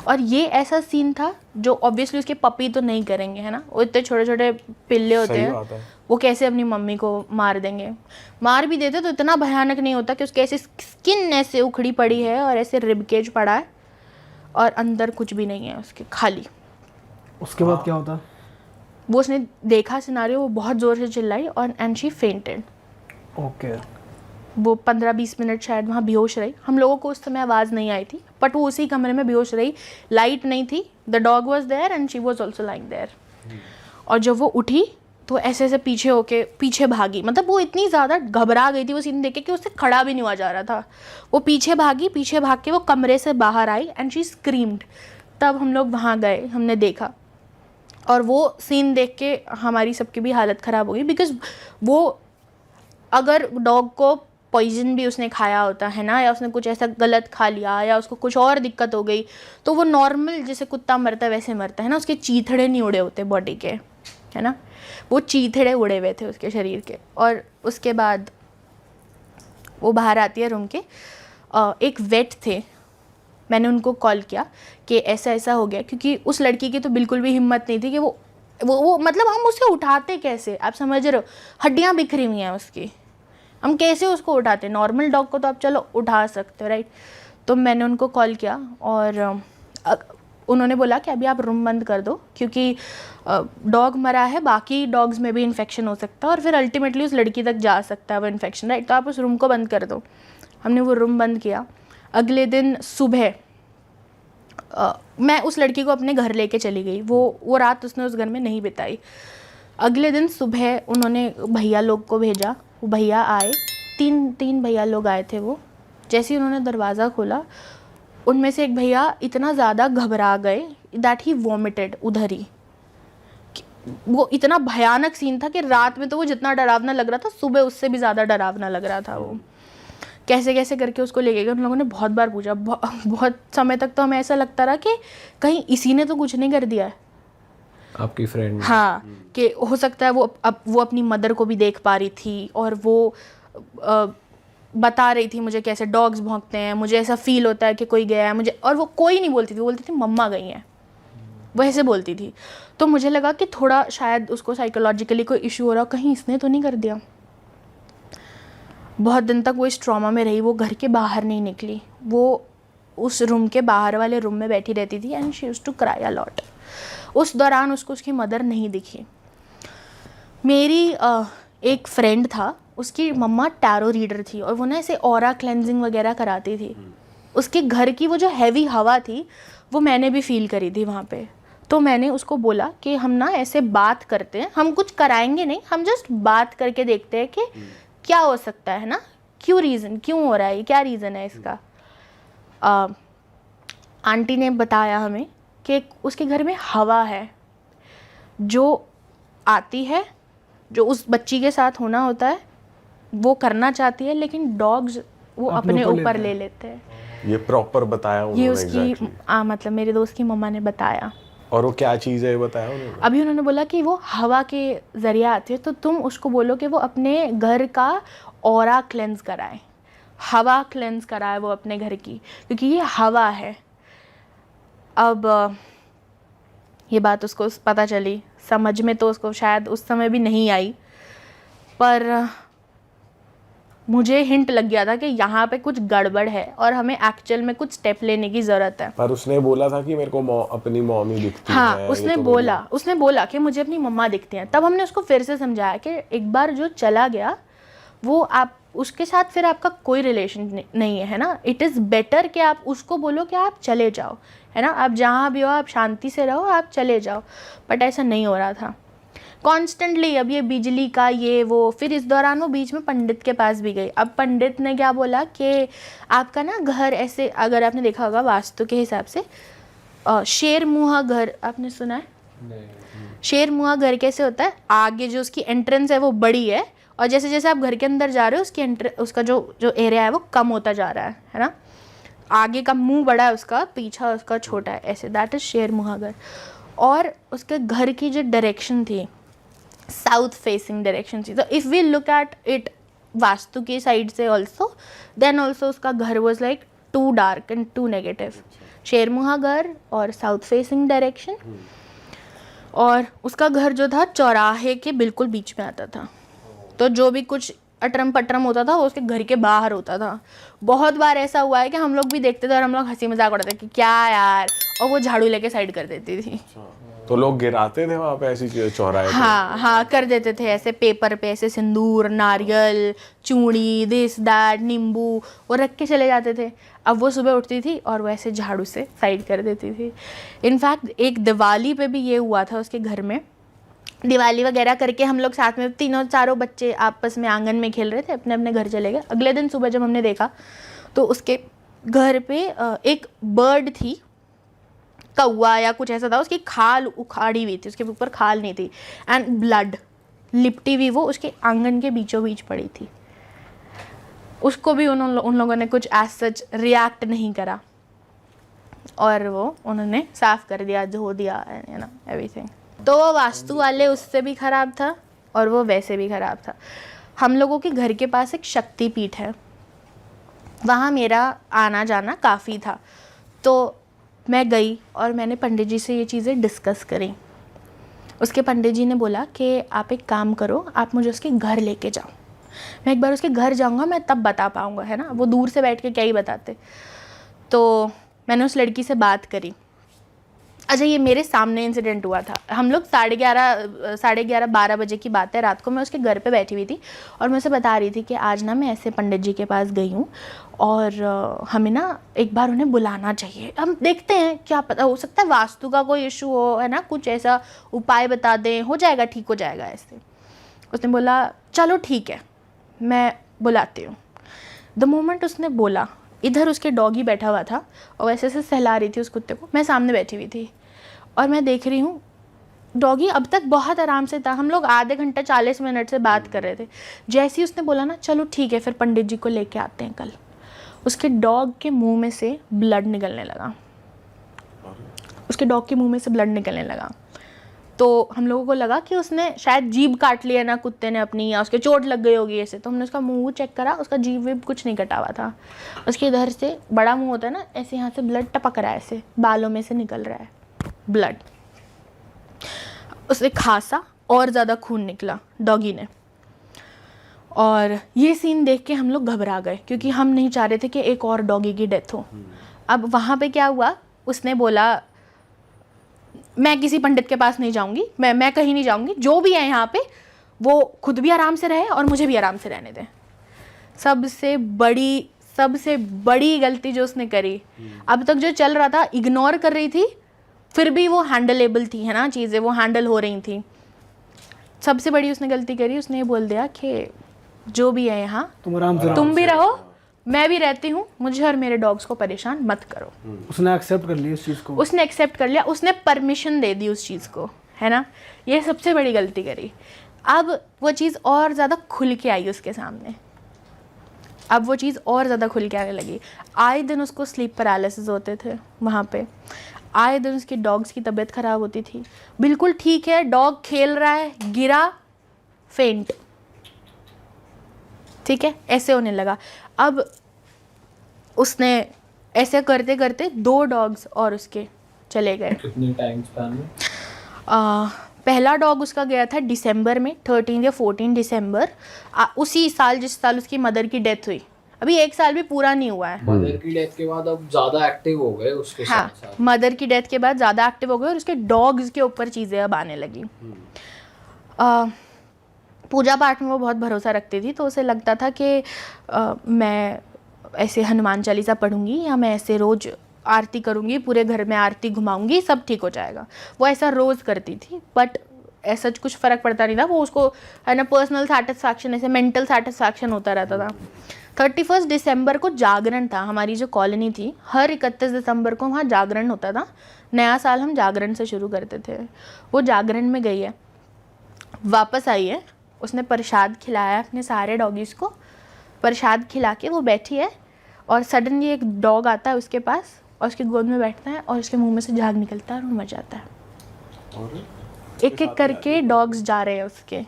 और ये ऐसा सीन था जो ऑब्वियसली उसके पपी तो नहीं करेंगे, है ना, वो इतने छोटे छोटे पिल्ले होते सही हैं, बात है। वो कैसे अपनी मम्मी को मार देंगे। मार भी देते तो इतना भयानक नहीं होता कि उसके ऐसे स्किन ऐसे उखड़ी पड़ी है और ऐसे रिब केज पड़ा है और अंदर कुछ भी नहीं है उसके, खाली। उसके बाद क्या होता? वो उसने देखा सिनारियो, वो बहुत ज़ोर से चिल्लाई और एंड शी फेंटेड। ओके। वो 15-20 मिनट शायद वहाँ बेहोश रही। हम लोगों को उस समय आवाज़ नहीं आई थी बट वो उसी कमरे में बेहोश रही, लाइट नहीं थी, the dog was there and she was also lying there. और जब वो उठी तो ऐसे ऐसे पीछे होके पीछे भागी, मतलब वो इतनी ज़्यादा घबरा गई थी वो सीन देख के कि उससे खड़ा भी नहीं हुआ जा रहा था। वो पीछे भागी, पीछे भाग के वो कमरे से बाहर आई एंड शी स्क्रीम्ड। तब हम लोग वहाँ गए, हमने देखा और वो सीन देख के हमारी सबकी भी हालत ख़राब हो गई, बिकॉज वो अगर डॉग को पॉइजन भी उसने खाया होता है ना, या उसने कुछ ऐसा गलत खा लिया या उसको कुछ और दिक्कत हो गई तो वो नॉर्मल जैसे कुत्ता मरता है वैसे मरता है ना, उसके चीथड़े नहीं उड़े होते बॉडी के, है ना, वो चीथड़े उड़े हुए थे उसके शरीर के। और उसके बाद वो बाहर आती है रूम के, एक वेट थे, मैंने उनको कॉल किया कि ऐसा ऐसा हो गया, क्योंकि उस लड़की की तो बिल्कुल भी हिम्मत नहीं थी कि वो मतलब हम उसे उठाते कैसे, आप समझ रहे हो, हड्डियाँ बिखरी हुई हैं उसकी, हम कैसे उसको उठाते। नॉर्मल डॉग को तो आप चलो उठा सकते हो, राइट। तो मैंने उनको कॉल किया और उन्होंने बोला कि अभी आप रूम बंद कर दो क्योंकि डॉग मरा है, बाकी डॉग्स में भी इन्फेक्शन हो सकता है और फिर अल्टीमेटली उस लड़की तक जा सकता है वो इन्फेक्शन, राइट, तो आप उस रूम को बंद कर दो। हमने वो रूम बंद किया। अगले दिन सुबह मैं उस लड़की को अपने घर लेके चली गई, वो रात उसने उस घर में नहीं बिताई। अगले दिन सुबह उन्होंने भैया लोग को भेजा, वो भैया आए, तीन भैया लोग आए थे। वो जैसे ही उन्होंने दरवाज़ा खोला, उनमें से एक भैया इतना ज़्यादा घबरा गए दैट ही वॉमिटेड उधर ही। वो इतना भयानक सीन था कि रात में तो वो जितना डरावना लग रहा था, सुबह उससे भी ज़्यादा डरावना लग रहा था। वो कैसे कैसे करके उसको ले गए। उन लोगों ने बहुत बार पूछा, बहुत समय तक तो हमें ऐसा लगता रहा कि कहीं इसी ने तो कुछ नहीं कर दिया है, आपकी फ्रेंड। हाँ, कि हो सकता है वो अपनी मदर को भी देख पा रही थी और वो बता रही थी मुझे कैसे डॉग्स भौंकते हैं, मुझे ऐसा फील होता है कि कोई गया है मुझे, और वो कोई नहीं बोलती थी, वो बोलती थी मम्मा गई हैं, वो ऐसे बोलती थी। तो मुझे लगा कि थोड़ा शायद उसको साइकोलॉजिकली कोई इशू हो रहा हो, कहीं इसने तो नहीं कर दिया। बहुत दिन तक वो इस ट्रॉमा में रही, वो घर के बाहर नहीं निकली, वो उस रूम के बाहर वाले रूम में बैठी रहती थी and she used to cry a lot. उस दौरान उसको उसकी मदर नहीं दिखी। मेरी एक फ्रेंड था, उसकी मम्मा टैरो रीडर थी और वो ना ऐसे ऑरा क्लेंजिंग वगैरह कराती थी। उसके घर की वो जो हैवी हवा थी वो मैंने भी फील करी थी वहाँ पे। तो मैंने उसको बोला कि हम ना ऐसे बात करते हैं, हम कुछ कराएंगे नहीं, हम जस्ट बात करके देखते हैं कि क्या हो सकता है ना, क्यों हो रहा है, क्या रीज़न है इसका। आंटी ने बताया हमें कि उसके घर में हवा है जो आती है, जो उस बच्ची के साथ होना होता है वो करना चाहती है, लेकिन डॉग्स वो अपने ऊपर ले लेते हैं। ये प्रॉपर बताया उन्होंने? ये उसकी मतलब मेरे दोस्त की मम्मा ने बताया। और वो क्या चीज़ है ये बताया उन्होंने? अभी उन्होंने बोला कि वो हवा के ज़रिए आती है, तो तुम उसको बोलो कि वो अपने घर का ऑरा क्लेंस कराए, हवा क्लेंस कराए वो अपने घर की, क्योंकि ये हवा है। अब ये बात उसको पता चली, समझ में तो उसको शायद उस समय भी नहीं आई, पर मुझे हिंट लग गया था कि यहाँ पे कुछ गड़बड़ है और हमें एक्चुअल में कुछ स्टेप लेने की ज़रूरत है। पर उसने बोला था कि मेरे को अपनी मम्मी दिखती हाँ, है, उसने बोला कि मुझे अपनी मम्मा दिखती हैं। तब हमने उसको फिर से समझाया कि एक बार जो चला गया वो आप उसके साथ फिर आपका कोई रिलेशन नहीं है ना। इट इज़ बेटर कि आप उसको बोलो कि आप चले जाओ, है ना, आप जहाँ भी हो आप शांति से रहो, आप चले जाओ। बट ऐसा नहीं हो रहा था कॉन्स्टेंटली। अब ये बिजली का ये वो, फिर इस दौरान वो बीच में पंडित के पास भी गई। अब पंडित ने क्या बोला कि आपका ना घर ऐसे, अगर आपने देखा होगा वास्तु के हिसाब से शेर मुँहा घर आपने सुना है? शेर मुँहा घर कैसे होता है? आगे जो उसकी एंट्रेंस है वो बड़ी है और जैसे जैसे आप घर के अंदर जा रहे हो उसका जो एरिया है वो कम होता जा रहा है ना। आगे का मुंह बड़ा है उसका, पीछा उसका छोटा है, ऐसे। दैट इज शेर मुँहा घर। और उसके घर की जो डायरेक्शन थी साउथ फेसिंग डायरेक्शन थी। तो if we look at it vastu की साइड से ऑल्सो, देन ऑल्सो उसका घर was like too dark and too negative. शेर मुँहा घर और साउथ फेसिंग डायरेक्शन, और उसका घर जो था चौराहे के बिल्कुल बीच में आता था। तो जो भी कुछ अटरम पटरम होता था वो उसके घर के बाहर होता था। बहुत बार ऐसा हुआ है कि हम लोग भी देखते थे और हम लोग हंसी मजाक उड़ाते कि क्या यार, और वो झाड़ू लेके साइड कर देती थी। तो लोग गिराते थे वहाँ पे ऐसी चौराहे पे? हाँ, कर देते थे ऐसे पेपर पे, ऐसे सिंदूर, नारियल, चूड़ी, दिस दैट, नींबू, वो रख के चले जाते थे। अब वो सुबह उठती थी और वो ऐसे झाड़ू से साइड कर देती थी। इनफैक्ट एक दिवाली पे भी ये हुआ था उसके घर में। दिवाली वगैरह करके हम लोग साथ में तीनों चारों बच्चे आपस में आंगन में खेल रहे थे, अपने अपने घर चले गए। अगले दिन सुबह जब हमने देखा तो उसके घर पे एक बर्ड थी, कौवा या कुछ ऐसा था, उसकी खाल उखाड़ी हुई थी, उसके ऊपर खाल नहीं थी, एंड ब्लड लिपटी हुई वो उसके आंगन के बीचों बीच पड़ी थी। उसको भी उन लोगों ने कुछ एज सच रिएक्ट नहीं करा और वो उन्होंने साफ कर दिया, धो दिया, यू नो एवरीथिंग। तो वो वास्तु वाले उससे भी ख़राब था और वो वैसे भी ख़राब था। हम लोगों के घर के पास एक शक्तिपीठ है, वहाँ मेरा आना जाना काफ़ी था। तो मैं गई और मैंने पंडित जी से ये चीज़ें डिस्कस करी। उसके पंडित जी ने बोला कि आप एक काम करो, आप मुझे उसके घर लेके जाओ। मैं एक बार उसके घर जाऊँगा, मैं तब बता पाऊँगा, है ना, वो दूर से बैठ के क्या ही बताते। तो मैंने उस लड़की से बात करी। अच्छा, ये मेरे सामने इंसिडेंट हुआ था। हम लोग 11:30 12 बजे की बात है, रात को मैं उसके घर पे बैठी हुई थी और मैं उसे बता रही थी कि आज ना मैं ऐसे पंडित जी के पास गई हूँ और हमें ना एक बार उन्हें बुलाना चाहिए। हम देखते हैं, क्या पता, हो सकता है वास्तु का कोई इशू हो, है ना, कुछ ऐसा उपाय बता दें, हो जाएगा, ठीक हो जाएगा ऐसे। उसने बोला चलो ठीक है, मैं बुलाती हूँ। द मोमेंट उसने बोला, इधर उसके डॉगी बैठा हुआ था और वैसे से सहला रही थी उस कुत्ते को, मैं सामने बैठी हुई थी और मैं देख रही हूँ डॉगी अब तक बहुत आराम से था। हम लोग आधे घंटे 40 मिनट से बात कर रहे थे। जैसे ही उसने बोला ना चलो ठीक है फिर पंडित जी को लेके आते हैं कल, उसके डॉग के मुंह में से ब्लड निकलने लगा। उसके डॉग के मुंह में से ब्लड निकलने लगा। तो हम लोगों को लगा कि उसने शायद जीभ काट लिया ना कुत्ते ने अपनी, या उसके चोट लग गई होगी ऐसे। तो हमने उसका मुंह चेक करा, उसका जीभ वीभ कुछ नहीं कटा हुआ था। उसके इधर से बड़ा मुंह होता है ना, ऐसे यहाँ से ब्लड टपक रहा है, ऐसे बालों में से निकल रहा है ब्लड। उसने खासा और ज़्यादा खून निकला डॉगी ने। और ये सीन देख के हम लोग घबरा गए क्योंकि हम नहीं चाह रहे थे कि एक और डॉगी की डेथ हो। अब वहाँ पे क्या हुआ, उसने बोला मैं किसी पंडित के पास नहीं जाऊँगी, मैं कहीं नहीं जाऊँगी, जो भी है यहाँ पे वो खुद भी आराम से रहे और मुझे भी आराम से रहने दें। सबसे बड़ी गलती जो उसने करी, अब तक जो चल रहा था इग्नोर कर रही थी, फिर भी वो हैंडलेबल थी, है ना, चीज़ें वो हैंडल हो रही थी। सबसे बड़ी उसने गलती करी, उसने ये बोल दिया कि जो भी है यहाँ तुम भी रहो, मैं भी रहती हूँ, मुझे और मेरे डॉग्स को परेशान मत करो। उसने एक्सेप्ट कर लिया इस चीज़ को, उसने एक्सेप्ट कर लिया, उसने परमिशन दे दी उस चीज़ को, है ना। ये सबसे बड़ी गलती करी। अब वो चीज़ और ज़्यादा खुल के आई उसके सामने, अब वो चीज़ और ज़्यादा खुल के आने लगी। आए दिन उसको स्लीप पैरालिसिस होते थे वहाँ पे, आए दिन उसकी डॉग्स की तबीयत ख़राब होती थी। बिल्कुल ठीक है, डॉग खेल रहा है, गिरा, फेंट, ठीक है, ऐसे होने लगा। अब उसने ऐसे करते करते 2 डॉग्स और उसके चले गए। कितने टाइम स्पैन में? पहला डॉग उसका गया था दिसंबर में, 13 या 14 दिसंबर, उसी साल जिस साल उसकी मदर की डेथ हुई। अभी 1 साल भी पूरा नहीं हुआ है। मदर की डेथ के बाद अब ज्यादा एक्टिव हो गए उसके हाँ, साथ साथ। मदर की डेथ के बाद ज़्यादा एक्टिव हो गए और उसके डॉग्स के ऊपर चीज़ें अब आने लगी। पूजा पाठ में वो बहुत भरोसा रखती थी, तो उसे लगता था कि मैं ऐसे हनुमान चालीसा पढ़ूंगी या मैं ऐसे रोज़ आरती करूंगी, पूरे घर में आरती घुमाऊंगी, सब ठीक हो जाएगा। वो ऐसा रोज़ करती थी, बट ऐसा कुछ फ़र्क पड़ता नहीं था। वो उसको है ना पर्सनल सेटिस्फैक्शन, ऐसे मेंटल सेटिस्फैक्शन होता रहता था। 31 दिसंबर को जागरण था। हमारी जो कॉलोनी थी, हर 31 दिसंबर को वहाँ जागरण होता था। नया साल हम जागरण से शुरू करते थे। वो जागरण में गई है, वापस आई है, उसने प्रसाद खिलाया अपने सारे डॉगीज़ को। प्रसाद खिला के वो बैठी है और सडनली एक डॉग आता है उसके पास और उसकी गोद में बैठता है और उसके मुंह में से झाग निकलता है और वो मर जाता है। एक एक करके डॉग्स जा रहे हैं उसके।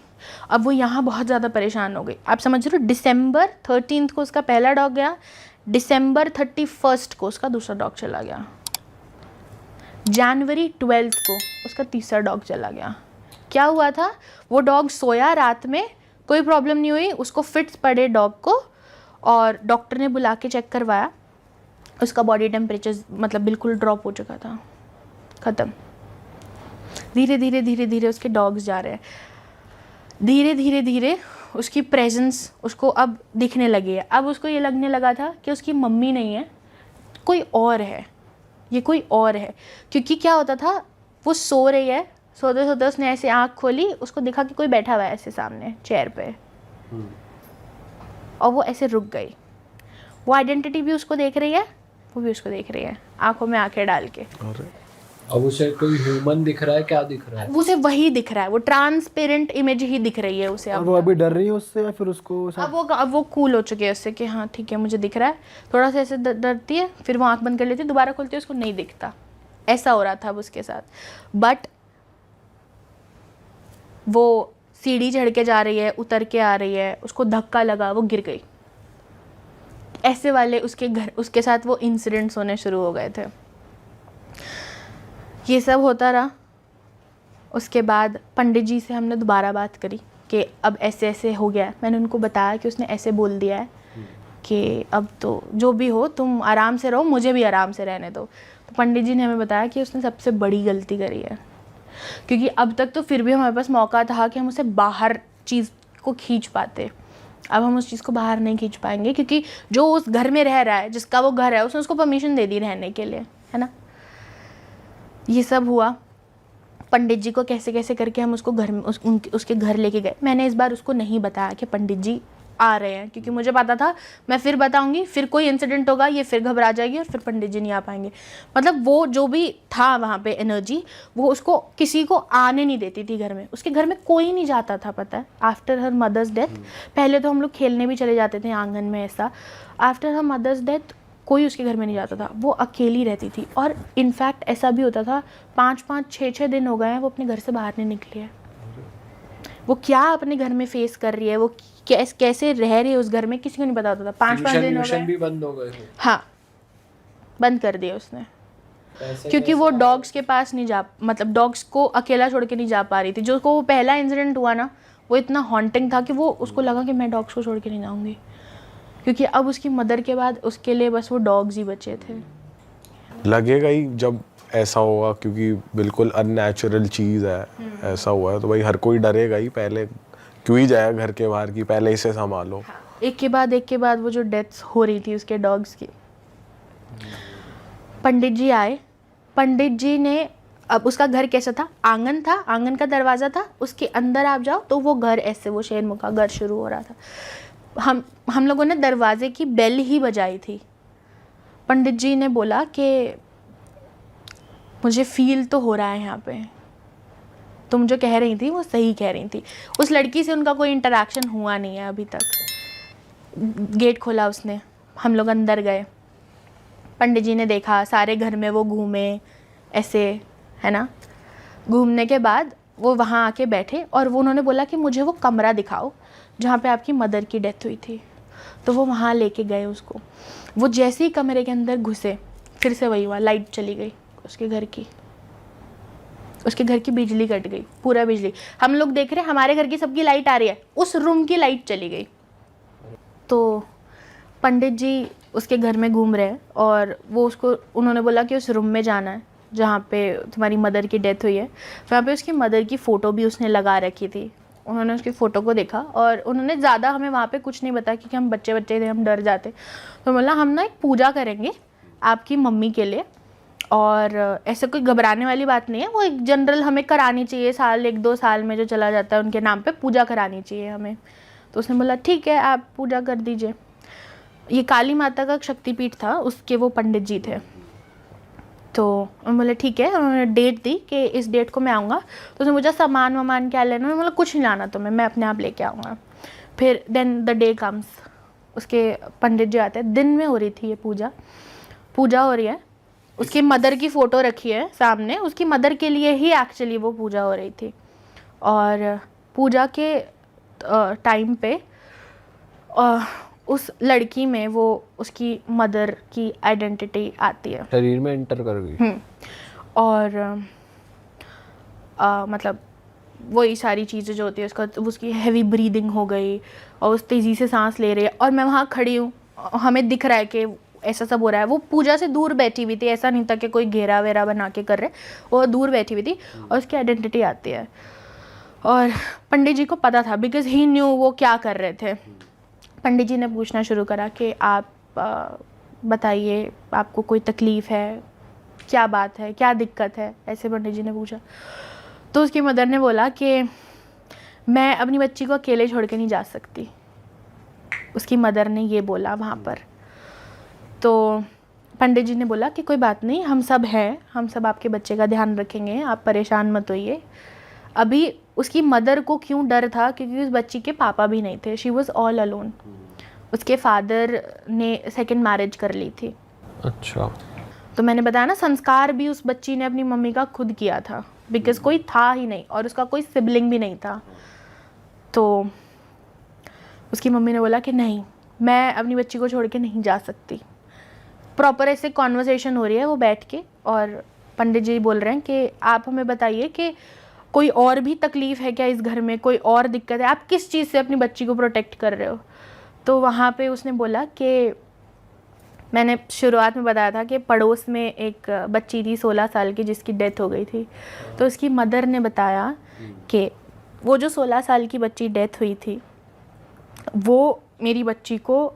अब वो यहाँ बहुत ज़्यादा परेशान हो गई। आप समझ रहे हो, दिसंबर 13 को उसका पहला डॉग गया, दिसंबर 31 को उसका दूसरा डॉग चला गया, जनवरी 12 को उसका तीसरा डॉग चला गया। क्या हुआ था, वो डॉग सोया रात में, कोई प्रॉब्लम नहीं हुई, उसको फिट्स पड़े डॉग को, और डॉक्टर ने बुला के चेक करवाया, उसका बॉडी टेम्परेचर मतलब बिल्कुल ड्रॉप हो चुका था, ख़त्म। धीरे धीरे धीरे धीरे उसके डॉग्स जा रहे हैं, धीरे धीरे धीरे उसकी प्रेजेंस उसको अब दिखने लगी है। अब उसको ये लगने लगा था कि उसकी मम्मी नहीं है, कोई और है, ये कोई और है। क्योंकि क्या होता था, वो सो रही है, सोते सोते उसने ऐसे आँख खोली, उसको दिखा कि कोई बैठा हुआ है ऐसे सामने चेयर पे, और वो ऐसे रुक गई। वो आइडेंटिटी भी उसको देख रही है, वो भी उसको देख रही है, आंखों में आंखें डाल के। अब उसे कोई ह्यूमन दिख रहा है, क्या दिख रहा है? उसे वही दिख रहा है, वो ट्रांसपेरेंट इमेज ही दिख रही है उसे। और अब वो अभी डर रही है उससे या फिर उसको अब वो कूल हो चुकी है उससे कि हाँ ठीक है मुझे दिख रहा है। थोड़ा सा ऐसे डरती है, फिर वो आंख बंद कर लेती है, दोबारा खोलती है, उसको नहीं दिखता। ऐसा हो रहा था अब उसके साथ। बट वो सीढ़ी चढ़ के जा रही है, उतर के आ रही है, उसको धक्का लगा, वो गिर गई। ऐसे वाले उसके साथ वो इंसिडेंट्स होने शुरू हो गए थे। ये सब होता रहा। उसके बाद पंडित जी से हमने दोबारा बात करी कि अब ऐसे ऐसे हो गया है। मैंने उनको बताया कि उसने ऐसे बोल दिया है कि अब तो जो भी हो तुम आराम से रहो, मुझे भी आराम से रहने दो। तो पंडित जी ने हमें बताया कि उसने सबसे बड़ी गलती करी है, क्योंकि अब तक तो फिर भी हमारे पास मौका था कि हम उसे बाहर चीज़ को खींच पाते। अब हम उस चीज़ को बाहर नहीं खींच पाएंगे, क्योंकि जो उस घर में रह रहा है, जिसका वो घर है, उसने उसको परमिशन दे दी रहने के लिए, है ना। ये सब हुआ। पंडित जी को कैसे कैसे करके हम उसको घर में उसके घर लेके गए। मैंने इस बार उसको नहीं बताया कि पंडित जी आ रहे हैं, क्योंकि मुझे पता था मैं फिर बताऊंगी, फिर कोई इंसिडेंट होगा, ये फिर घबरा जाएगी और फिर पंडित जी नहीं आ पाएंगे। मतलब वो जो भी था वहाँ पे एनर्जी, वो उसको किसी को आने नहीं देती थी घर में। उसके घर में कोई नहीं जाता था, पता है, आफ्टर हर मदर्स डेथ। पहले तो हम लोग खेलने भी चले जाते थे आंगन में ऐसा। आफ्टर हर मदर्स डेथ कोई उसके घर में नहीं जाता था, वो अकेली रहती थी। और इनफैक्ट ऐसा भी होता था, 5-5, 6-6 दिन हो गए हैं वो अपने घर से बाहर नहीं निकली है। वो क्या अपने घर में फेस कर रही है, वो कैसे रह रही है उस घर में, किसी को नहीं पता होता था। 5-5 दिन हो गए भी बंद हो गए थे। हाँ, बंद कर दिया उसने, क्योंकि वो डॉग्स के पास नहीं जा, मतलब डॉग्स को अकेला छोड़ के नहीं जा पा रही थी। जो उसको वो पहला इंसिडेंट हुआ ना, वो इतना हॉन्टिंग था कि वो उसको लगा कि मैं डॉग्स को छोड़ के नहीं जाऊँगी, क्योंकि अब उसकी मदर के बाद उसके लिए बस वो डॉग्स ही बचे थे। लगेगा ही जब ऐसा होगा, क्योंकि बिल्कुल अननेचुरल चीज़ है। ऐसा हुआ है तो भाई हर कोई डरेगा ही, पहले क्यों ही जाए घर के बाहर की, पहले इसे संभालो। एक के बाद वो जो डेथ्स हो रही थी उसके डॉग्स की, पंडित जी आए। पंडित जी ने, अब उसका घर कैसा था, आंगन था, आंगन का दरवाज़ा था, उसके अंदर आप जाओ तो वो घर ऐसे, वो शेरमुख का घर शुरू हो रहा था। हम लोगों ने दरवाजे की बेल ही बजाई थी। पंडित जी ने बोला कि मुझे फील तो हो रहा है यहाँ पे, तुम जो कह रही थी वो सही कह रही थी। उस लड़की से उनका कोई इंटरेक्शन हुआ नहीं है अभी तक। गेट खोला उसने, हम लोग अंदर गए, पंडित जी ने देखा, सारे घर में वो घूमे ऐसे, है ना। घूमने के बाद वो वहाँ आके बैठे और वो उन्होंने बोला कि मुझे वो कमरा दिखाओ जहाँ पे आपकी मदर की डेथ हुई थी। तो वो वहाँ लेके गए उसको। वो जैसे ही कमरे के अंदर घुसे, फिर से वही हुआ, लाइट चली गई उसके घर की। उसके घर की बिजली कट गई, पूरा बिजली। हम लोग देख रहे हैं हमारे घर की सबकी लाइट आ रही है, उस रूम की लाइट चली गई। तो पंडित जी उसके घर में घूम रहे हैं और वो उसको उन्होंने बोला कि उस रूम में जाना है जहाँ पे तुम्हारी मदर की डेथ हुई है। वहाँ पे उसकी मदर की फ़ोटो भी उसने लगा रखी थी। उन्होंने उसकी फ़ोटो को देखा और उन्होंने ज़्यादा हमें वहाँ पे कुछ नहीं बताया क्योंकि हम बच्चे थे, हम डर जाते। तो बोला हम ना एक पूजा करेंगे आपकी मम्मी के लिए, और ऐसे कोई घबराने वाली बात नहीं है, वो एक जनरल हमें करानी चाहिए, साल 1-2 साल में जो चला जाता है उनके नाम पे पूजा करानी चाहिए हमें। तो उसने बोला ठीक है आप पूजा कर दीजिए। ये काली माता का शक्तिपीठ था, उसके वो पंडित जी थे। तो उन्होंने बोले ठीक है, उन्होंने डेट दी कि इस डेट को मैं आऊँगा। तो उसने मुझे सामान वामान क्या लेना, मैं बोला कुछ नहीं लाना तुम्हें, मैं अपने आप लेके आऊँगा। फिर देन द डे कम्स, उसके पंडित जी आते हैं। दिन में हो रही थी ये पूजा हो रही है, उसकी मदर की फ़ोटो रखी है सामने, उसकी मदर के लिए ही एक्चुअली वो पूजा हो रही थी। और पूजा के टाइम पे उस लड़की में वो उसकी मदर की आइडेंटिटी आती है, शरीर में एंटर कर गई। और मतलब वही सारी चीज़ें जो होती है उसकी हैवी ब्रीदिंग हो गई और उस तेज़ी से सांस ले रही है। और मैं वहाँ खड़ी हूँ, हमें दिख रहा है कि ऐसा सब हो रहा है। वो पूजा से दूर बैठी हुई थी, ऐसा नहीं था कि कोई घेरा वेरा बना के कर रहे, वो दूर बैठी हुई थी और उसकी आइडेंटिटी आती है। और पंडित जी को पता था बिकॉज ही न्यू वो क्या कर रहे थे। पंडित जी ने पूछना शुरू करा कि आप बताइए आपको कोई तकलीफ़ है, क्या बात है, क्या दिक्कत है, ऐसे पंडित जी ने पूछा। तो उसकी मदर ने बोला कि मैं अपनी बच्ची को अकेले छोड़ के नहीं जा सकती। उसकी मदर ने ये बोला वहाँ पर। तो पंडित जी ने बोला कि कोई बात नहीं, हम सब हैं, हम सब आपके बच्चे का ध्यान रखेंगे, आप परेशान मत होइए। अभी उसकी मदर को क्यों डर था, क्योंकि उस बच्ची के पापा भी नहीं थे, शी वॉज ऑल अलोन। उसके फादर ने सेकंड मैरिज कर ली थी। अच्छा। तो मैंने बताया ना, संस्कार भी उस बच्ची ने अपनी मम्मी का खुद किया था बिकॉज कोई था ही नहीं और उसका कोई सिबलिंग भी नहीं था। तो उसकी मम्मी ने बोला कि नहीं, मैं अपनी बच्ची को छोड़ के नहीं जा सकती। प्रॉपर ऐसे कॉन्वर्सेशन हो रही है वो बैठ के, और पंडित जी बोल रहे हैं कि आप हमें बताइए कि कोई और भी तकलीफ़ है क्या इस घर में, कोई और दिक्कत है, आप किस चीज़ से अपनी बच्ची को प्रोटेक्ट कर रहे हो। तो वहाँ पे उसने बोला कि मैंने शुरुआत में बताया था कि पड़ोस में एक बच्ची थी 16 साल की जिसकी डेथ हो गई थी। तो उसकी मदर ने बताया कि वो जो 16 साल की बच्ची डेथ हुई थी वो मेरी बच्ची को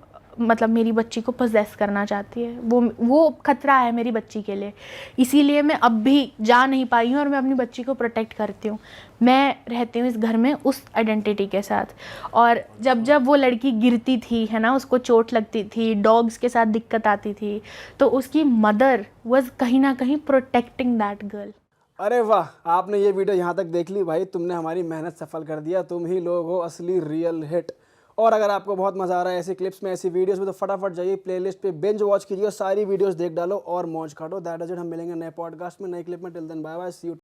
पोजेस करना चाहती है, वो खतरा है मेरी बच्ची के लिए, इसीलिए मैं अब भी जा नहीं पाई हूँ और मैं अपनी बच्ची को प्रोटेक्ट करती हूँ। मैं रहती हूँ इस घर में उस आइडेंटिटी के साथ। और जब वो लड़की गिरती थी है ना, उसको चोट लगती थी, डॉग्स के साथ दिक्कत आती थी, तो उसकी मदर वाज कहीं ना कहीं प्रोटेक्टिंग दैट गर्ल। अरे वाह, आपने ये वीडियो यहाँ तक देख ली भाई, तुमने हमारी मेहनत सफल कर दिया, तुम ही लोग हो असली रियल हिट। और अगर आपको बहुत मज़ा आ रहा है ऐसी क्लिप्स में, ऐसी वीडियोस में, तो फटाफट जाइए प्लेलिस्ट पे बिंज वॉच कीजिए, सारी वीडियोस देख डालो और मौज काटो। That is it. हम मिलेंगे नए पॉडकास्ट में, नई क्लिप में। Till then bye bye, see you.